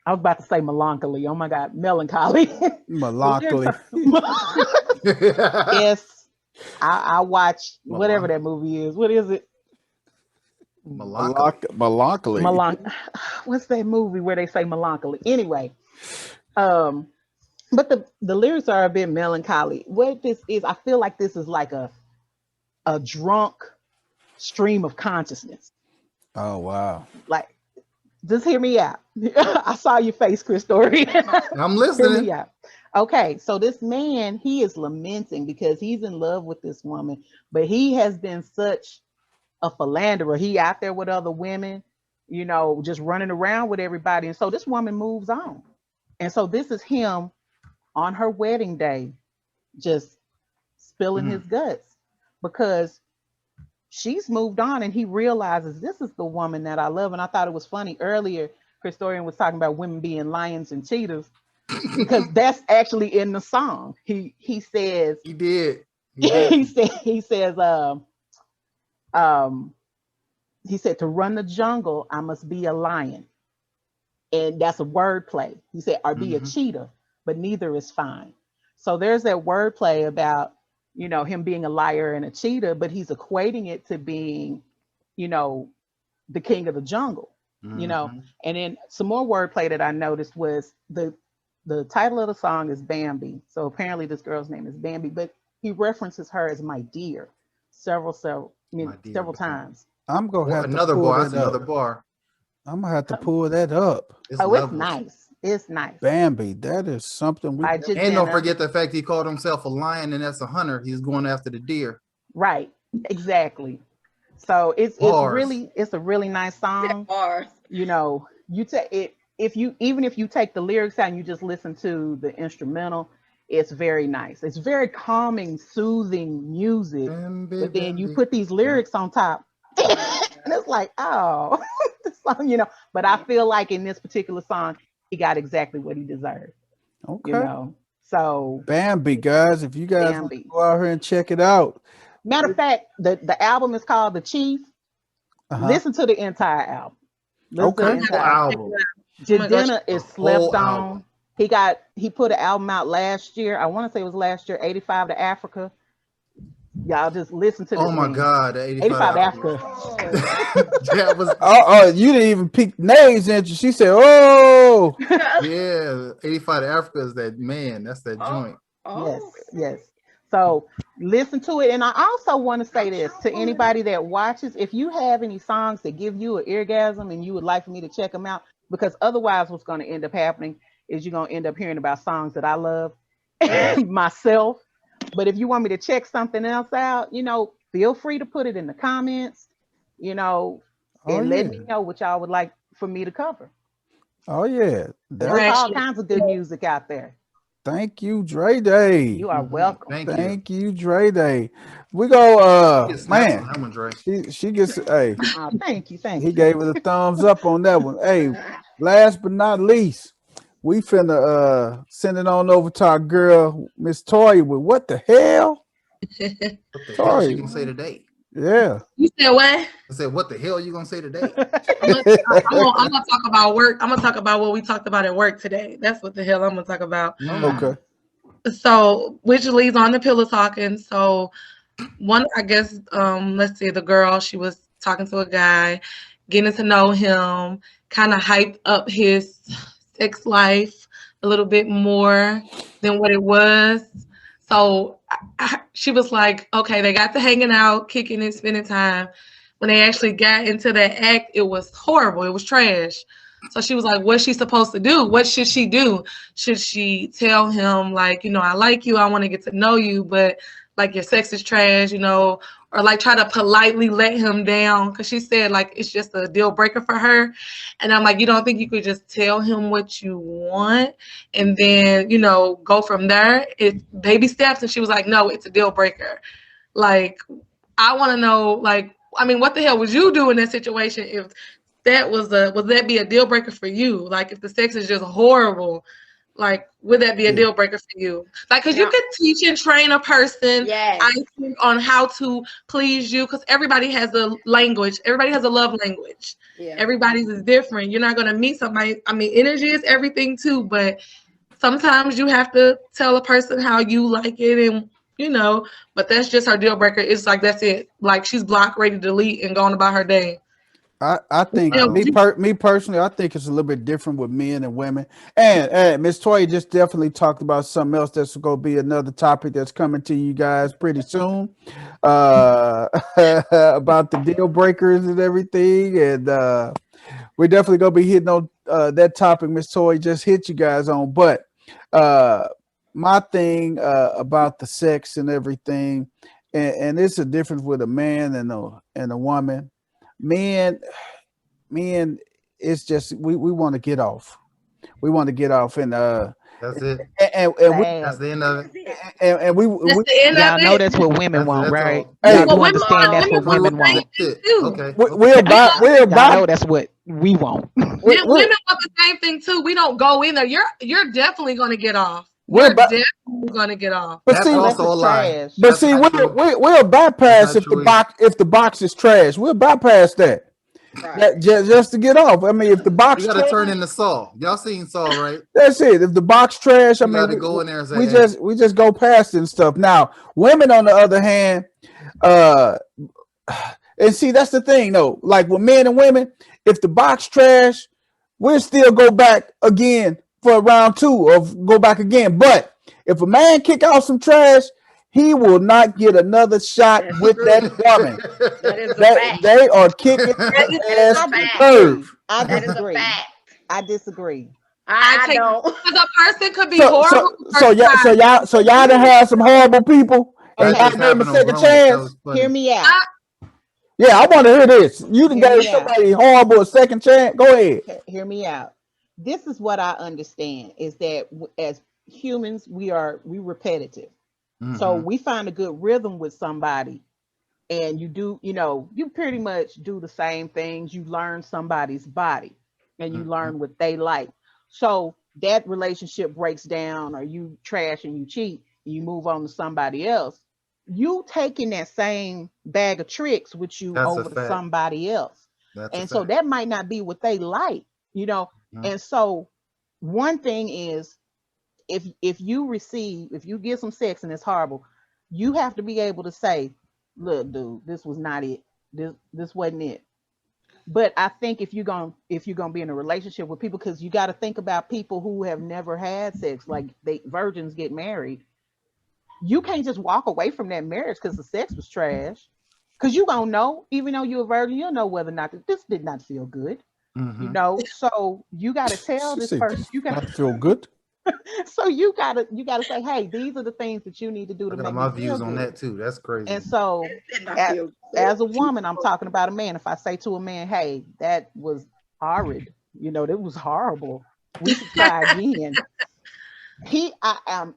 I was about to say melancholy. Oh my God, melancholy. The lyrics Melancholy. are, yes, I watch whatever that Melancholy. movie is. What is it? Melancholy. What's that movie where they say melancholy? Anyway, um, but the lyrics are a bit melancholy. What this is, I feel like this is like a drunk stream of consciousness. Oh wow. Like, just hear me out. I saw your face, Chris Story. I'm Hear listening. me out. Okay, so this man, he is lamenting because he's in love with this woman, but he has been such a philanderer. He out there with other women, just running around with everybody. And so this woman moves on. And so this is him on her wedding day, just spilling his guts because she's moved on and he realizes this is the woman that I love. And I thought it was funny earlier, Christorian was talking about women being lions and cheetahs because that's actually in the song. He says He did. he says he said, to run the jungle, I must be a lion. And that's a wordplay. He said, or be a cheetah, but neither is fine. So there's that wordplay about, him being a liar and a cheetah, but he's equating it to being, the king of the jungle, and then some more wordplay that I noticed was the title of the song is Bambi. So apparently this girl's name is Bambi, but he references her as my dear several times. I'm gonna have another to pull bar. that That's up. another bar. I'm gonna have to pull that up. It's It's levels. nice. It's nice. Bambi, that is something we By And don't Jadena. forget the fact he called himself a lion, and that's a hunter. He's going after the deer. Right. Exactly. So it's Bars. a really nice song. Bars. You take it if you take the lyrics out and you just listen to the instrumental, it's very nice. It's very calming, soothing music. Bambi, But then you Bambi. put these lyrics on top, and it's like, oh, the song, But I feel like in this particular song, he got exactly what he deserved. okay. So Bambi, guys, if you guys want to Bambi. go out here and check it out. Matter of fact, the album is called The Chief. Uh-huh. Listen to the entire album. Listen to the Okay. entire Album. Jadena is slept whole on. album. He put an album out last year. I want to say it was last year, 85 to Africa. Y'all just listen to this. Oh my man. God, the 85 to Africa. That was You didn't even peek Nays interest. She said, "Oh, yeah. 85 to Africa is that man. That's that joint. Yes. So listen to it. And I also want to say this to anybody that watches, if you have any songs that give you an orgasm and you would like for me to check them out, because otherwise what's going to end up happening is you're going to end up hearing about songs that I love myself. But if you want me to check something else out, feel free to put it in the comments, and let me know what y'all would like for me to cover. oh yeah." There's all kinds of good music out there. Thank you, Dre Day. You are welcome. Thank you. Thank you, Dre Day. We go, Get snaps on man. that one, Dre. She gets. Hey, Oh, thank you. he gave it a thumbs up on that one. Hey, last but not least, we finna send it on over to our girl, Miss Toya, with what the hell? What the hell Sorry. you gonna say today? Yeah. You said what? I said, what the hell you gonna say today? I'm gonna talk about work. I'm gonna talk about what we talked about at work today. That's what the hell I'm gonna talk about. Okay. So, which leads on to pillow talking. So, I guess, let's see, the girl, she was talking to a guy, getting to know him, kind of hyped up his sex life a little bit more than what it was. So she was like, okay, they got to hanging out, kicking it, spending time. When they actually got into that act, it was horrible. It was trash. So she was like, what's she supposed to do? What should she do? Should she tell him, like, I like you, I want to get to know you, but like your sex is trash, or like try to politely let him down? Because she said like it's just a deal breaker for her. And I'm like, you don't think you could just tell him what you want and then, go from there? It's baby steps. And she was like, no, it's a deal breaker. Like, I want to know, like, I mean, what the hell would you do in that situation if that would that be a deal breaker for you? Like if the sex is just horrible, like would that be a deal breaker for you? Like, cause you could teach and train a person, Yes. I think, on how to please you, because everybody has a language, everybody has a love language. Yeah. Everybody's is different. You're not gonna meet somebody. I mean, energy is everything too, but sometimes you have to tell a person how you like it, and but that's just her deal breaker. It's like that's it. Like she's blocked, ready to delete, and going about her day. I think Yeah, me personally, I think it's a little bit different with men and women. And Miss Toya just definitely talked about something else that's going to be another topic that's coming to you guys pretty soon, about the deal breakers and everything. And we're definitely going to be hitting on that topic Miss Toya just hit you guys on. But my thing about the sex and everything, and it's a difference with a man and a woman. Men, it's just we want to get off. We want to get off, and That's it. and That's the end of it. and we That's the end Y'all of know it. that's what women That's- want, that's right? all. Hey, Y'all Well, do women understand that's what want women the same want. thing It. too. Okay. we're about Y'all know that's what we want. Women want the same thing too. We don't go in there. You're definitely gonna get off. We're You're about- definitely gonna get off. but That's see, Unless also a it's lie. trash. but That's see, not true. we'll bypass That's if not true the box is trash. We'll bypass that. Right. That just to get off. I mean, if the box You got to trash, turn into Saul. Y'all seen Saul, right? that's it. If the box trash, I You mean, got to go in there and say, we hey, just go past it and stuff. Now, women on the other hand, and see that's the thing though. Like with men and women, if the box trash, we'll still go back again for round 2 or go back again. But if a man kick out some trash, he will not get another shot That's with true. that woman. That is a That fact. they are kicking That is ass a to fact. curve. I That is a disagree. fact. I disagree. I take don't. because a person could be So horrible. y'all done had some horrible people and That y'all just gave them a happened on second Grown Ups. That chance. was funny. Hear me out. Yeah, I want to hear this. You done Hear gave me out. somebody horrible a second chance. Go ahead. Hear me out. This is what I understand is that as humans, we repetitive. So Mhm. we find a good rhythm with somebody and you pretty much do the same things. You learn somebody's body and you learn what they like. So that relationship breaks down or you trash and you cheat and you move on to somebody else. You taking that same bag of tricks with you That's a over to fact. somebody else. That's a And so fact. that might not be what they like, Mhm. And so one thing is if you get some sex and it's horrible, you have to be able to say, look, dude, this was not it. This wasn't it. But I think if you're gonna be in a relationship with people, because you got to think about people who have never had sex, like virgins get married. You can't just walk away from that marriage because the sex was trash. Because you gonna know, even though you're a virgin, you'll know whether or not this did not feel good. Mhm. So you got to tell She this said, person. You got I feel good. so you gotta say, hey, these are the things that you need to do I to got make my me feel views on good. that too. That's crazy. And so Did not feel good. as a woman, I'm talking about a man. If I say to a man, hey, that was horrid, that was horrible, we should try again.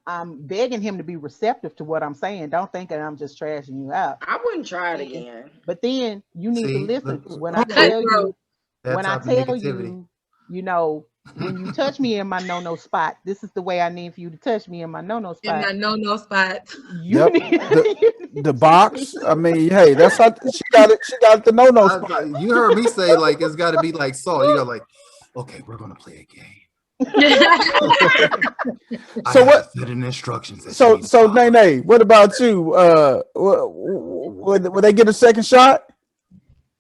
I'm begging him to be receptive to what I'm saying. Don't think that I'm just trashing you out. I wouldn't try it again. But then you need to See, listen look, when I Okay, tell bro. you, that when I type of tell negativity. you, when you touch me in my no spot, this is the way I need for you to touch me in my no In spot. my no spot. You Yep. need, The box. I mean, hey, that's how she got it. She got the no spot. You heard me say like it's got to be like Saul. You got like, okay, we're gonna play a game. So what? Set in instructions. that you So need to follow. Nene, what about you? Would they get a second shot?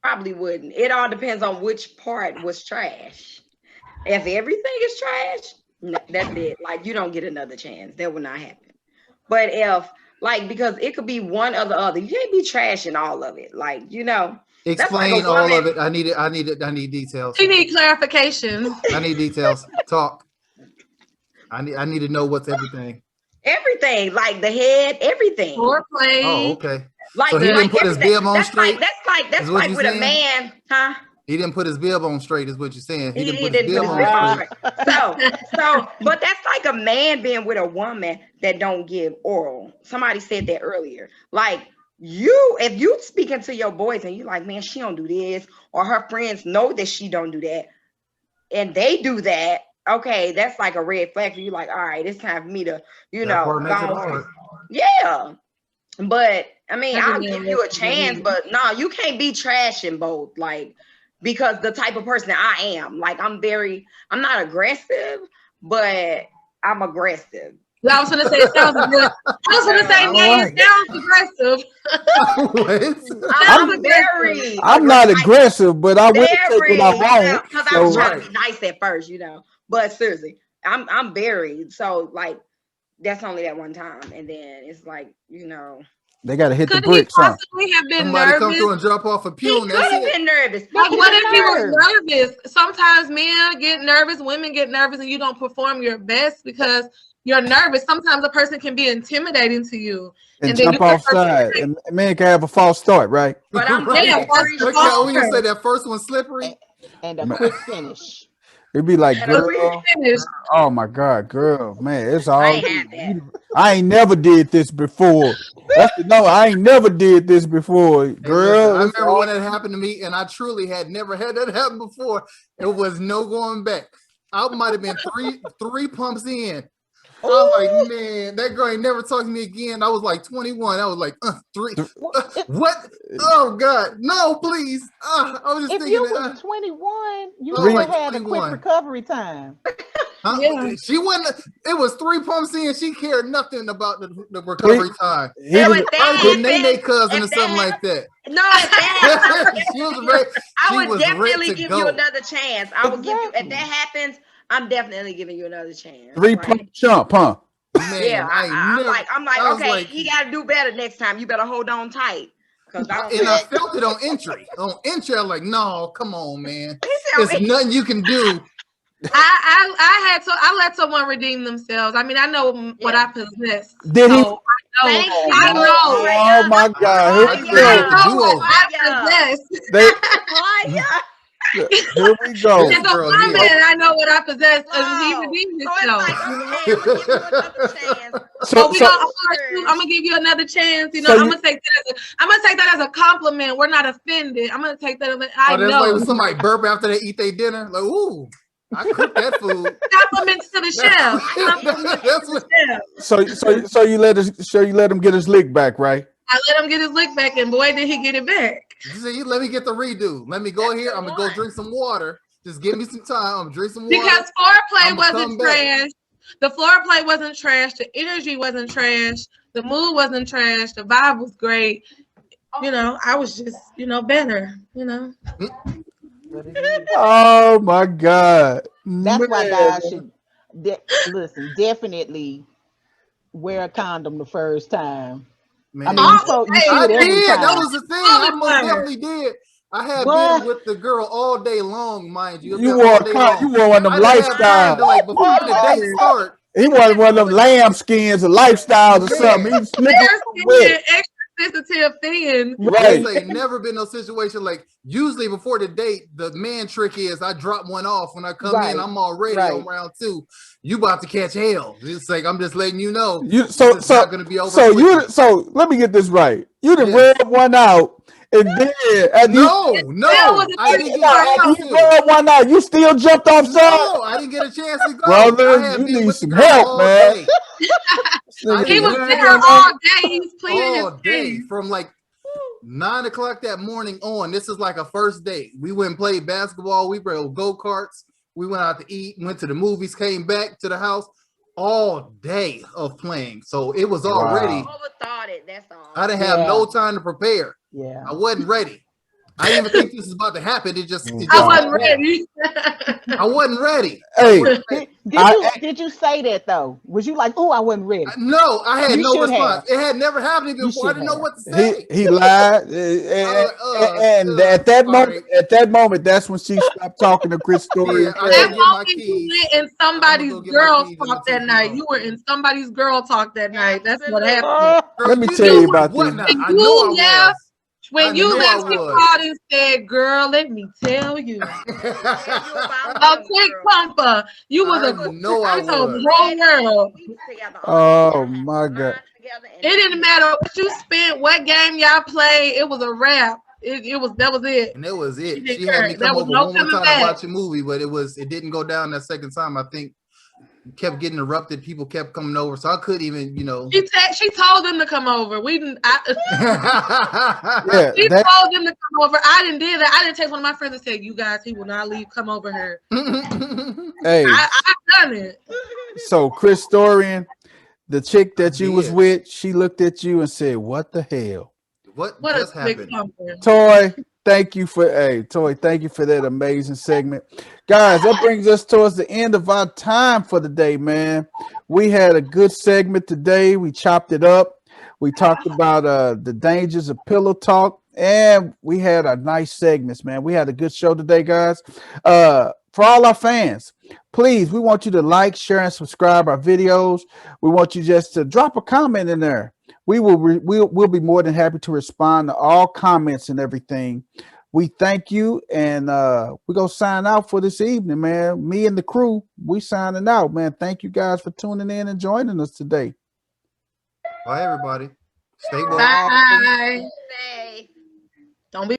Probably wouldn't. It all depends on which part was trash. If everything is trash, no, that's it. Like you don't get another chance. That will not happen. But if because it could be one or the other. You can't be trashing all of it. That's like Explain a all woman. of it. I need details. She need clarification. I need details. Talk. I need to know what's everything. Everything, like the head, everything. Foreplay. Oh, okay. Like So he didn't put his everything. bib on That's straight? That's Is what like you with a saying? man, huh? He didn't put his bib on straight, is what you're saying. He He didn't put didn't his put bib his on bib straight. on straight. But that's like a man being with a woman that don't give oral. Somebody said that earlier. Like if you speaking to your boys and you like, man, she don't do this, or her friends know that she don't do that, and they do that, okay, that's like a red flag for you. Like, all right, it's time for me to, That part makes it go. hard. Yeah. But I mean, I can I'll be give you a honest with chance, you. but no, you can't be trashing both. Like, because the type of person that I am, like, I'm not aggressive, but I'm aggressive. I was gonna say it sounds good. I was gonna say, man, it sounds aggressive. What? I'm very I'm not aggressive, but I will take what I want. because I was So, trying to be nice at first, But seriously, I'm very, so like that's only that one time, and then it's like, they gotta hit the Could he bricks, huh? possibly have been Somebody come nervous? through and drop off a he pune. could That's have it. been nervous. Like, what if he nervous. was nervous? Sometimes men get nervous, women get nervous, and you don't perform your best because you're nervous. Sometimes a person can be intimidating to you, And then jump offside. And man can have a false start, right? But I'm Right. very Look how when you say that first one slippery. And a quick finish. It'd be like, And a quick girl, finished. oh my God, girl, man, it's all. I ain't had that. I ain't never did this before. I ain't never did this before, girl. I it's remember all- when it happened to me, and I truly had never had that happen before. It was no going back. I might have been three pumps in. I was like, man, that girl ain't never talked to me again. I was like 21. I was like, three. What? Oh God, no, please. I was just If thinking you that. was 21, you Three- would have had a 21. quick recovery time. Huh? Yeah. She wasn't. It was 3 pumps in. She cared nothing about the recovery time. He So was- if that Probably the Nene happened, cousin or if that something like that. no, if that happened, She was ready. I She would was ready definitely to give go. you another chance. I would give you, if Exactly. that happens, I'm definitely giving you another chance. three Like, pump jump, huh? Man, yeah, I'm like, I was okay, like- you got to do better next time. You better hold on tight. Cause I don't And I felt it on entry. On entry, I was like, no, come on, man. There's I nothing you can do. I let someone redeem themselves. I mean, I know what I possess. Did he? So I Thank know. you. I know. Oh my God! Oh, Here we yeah. go. I know Duo. what I possess. They, Maya. here we go. This As a girl woman, here. I know what I possess, and he Wow. redeemed So himself. it's like, okay, I'm gonna give you another chance. So, I'm gonna give you another chance. So I'm you- gonna take that as a compliment. We're not offended. I'm gonna take that as I Oh, that's know. like when somebody burp after they eat their dinner. Like, ooh, I cooked that food. Compliments to the chef. Compliments That's to what. the chef. so you let him get his lick back, right? I let him get his lick back, and boy, did he get it back. You say, "You let me get the redo. Let me go here. I'm gonna go drink some water. Just give me some time. I'm gonna drink some water." Because foreplay I'ma come wasn't back. trash. The foreplay wasn't trash. The energy wasn't trash. The mood wasn't trash. The vibe was great. I was just, better. Oh my God! That's why Man. guys should listen. Definitely wear a condom the first time. Man, I mean, you should I every did. time. That was the thing. All I the most time. definitely did. I had What? been with the girl all day long, mind you. You All wore day long. you wore one of them I didn't have time to, lifestyles. like, before the date start. He was one of them lamb skins or lifestyles or Man. something. He slipping Fair wet. skin, extra sensitive thin. Right. It's like never been no situation like usually before the date, the man trick is I drop one off when I come Right. in, I'm already Right. on round 2. You about to catch hell. It's like I'm just letting you know. It's not gonna be over. quickly. So let me get this right. You done Yeah. read one out, and then at No, That no, was a I didn't thing. get a chance you to. read one out, you still jumped off side. No, I didn't get a chance to go. Brother, I had you been need with the some girl help, all man. day. Nigga, He was you there read all day. He was pleading his All day case. from like 9 o'clock that morning on. This is like a first date. We went and played basketball. We rode go-karts. We went out to eat, went to the movies, came back to the house. All day of playing. So it was already, Overthought it. That's all. I didn't have Yeah. no time to prepare. Yeah. I wasn't ready. I didn't even think this was about to happen. It just I wasn't ready. I wasn't ready. Hey, Did you say that though? Was you like, oh, I wasn't ready? No, I had You no should response. It had never happened You before. I should didn't know have. what to say. he lied, and at that moment, that's when she stopped talking to Chris Story. Yeah, I That gotta get my moment you keys. went in somebody's go get my girl keys and talk I'll that take night. you You were in somebody's girl talk that night. That's what happened. Oh, Girl, Let me you tell knew you about what this. now? And I you know I left was. When you knew left, I she would. called and said, "Girl, let me tell you, a quick pumper. You was I a know I I told the would. whole world. Oh my God. It didn't matter what you spent, what game y'all played. It was a wrap. That was it. And that was She it. didn't She had me care. There come was over no one more coming time back. to watch a movie, but it didn't go down that second time. I think kept getting interrupted. People kept coming over, so I couldn't even, She told them to come over. We didn't. Yeah, She that told them to come over. I didn't do that. I didn't text one of my friends and said, "You guys, he will not leave. Come over here." hey, I've done it. so Chris Storian, the chick that you was did. with, she looked at you and said, "What the hell?" What What just a quick happened? pumper. Toy, thank you for thank you for that amazing segment. Guys, that brings us towards the end of our time for the day, man. We had a good segment today. We chopped it up. We talked about the dangers of pillow talk, and we had a nice segments, man. We had a good show today, guys. For all our fans, please, we want you to like, share, and subscribe our videos. We want you just to drop a comment in there. We'll be more than happy to respond to all comments and everything. We thank you, and we're gonna sign out for this evening, man. Me and the crew, we signing out, man. Thank you guys for tuning in and joining us today. Bye, everybody. Stay woke. Bye. Say. Don't be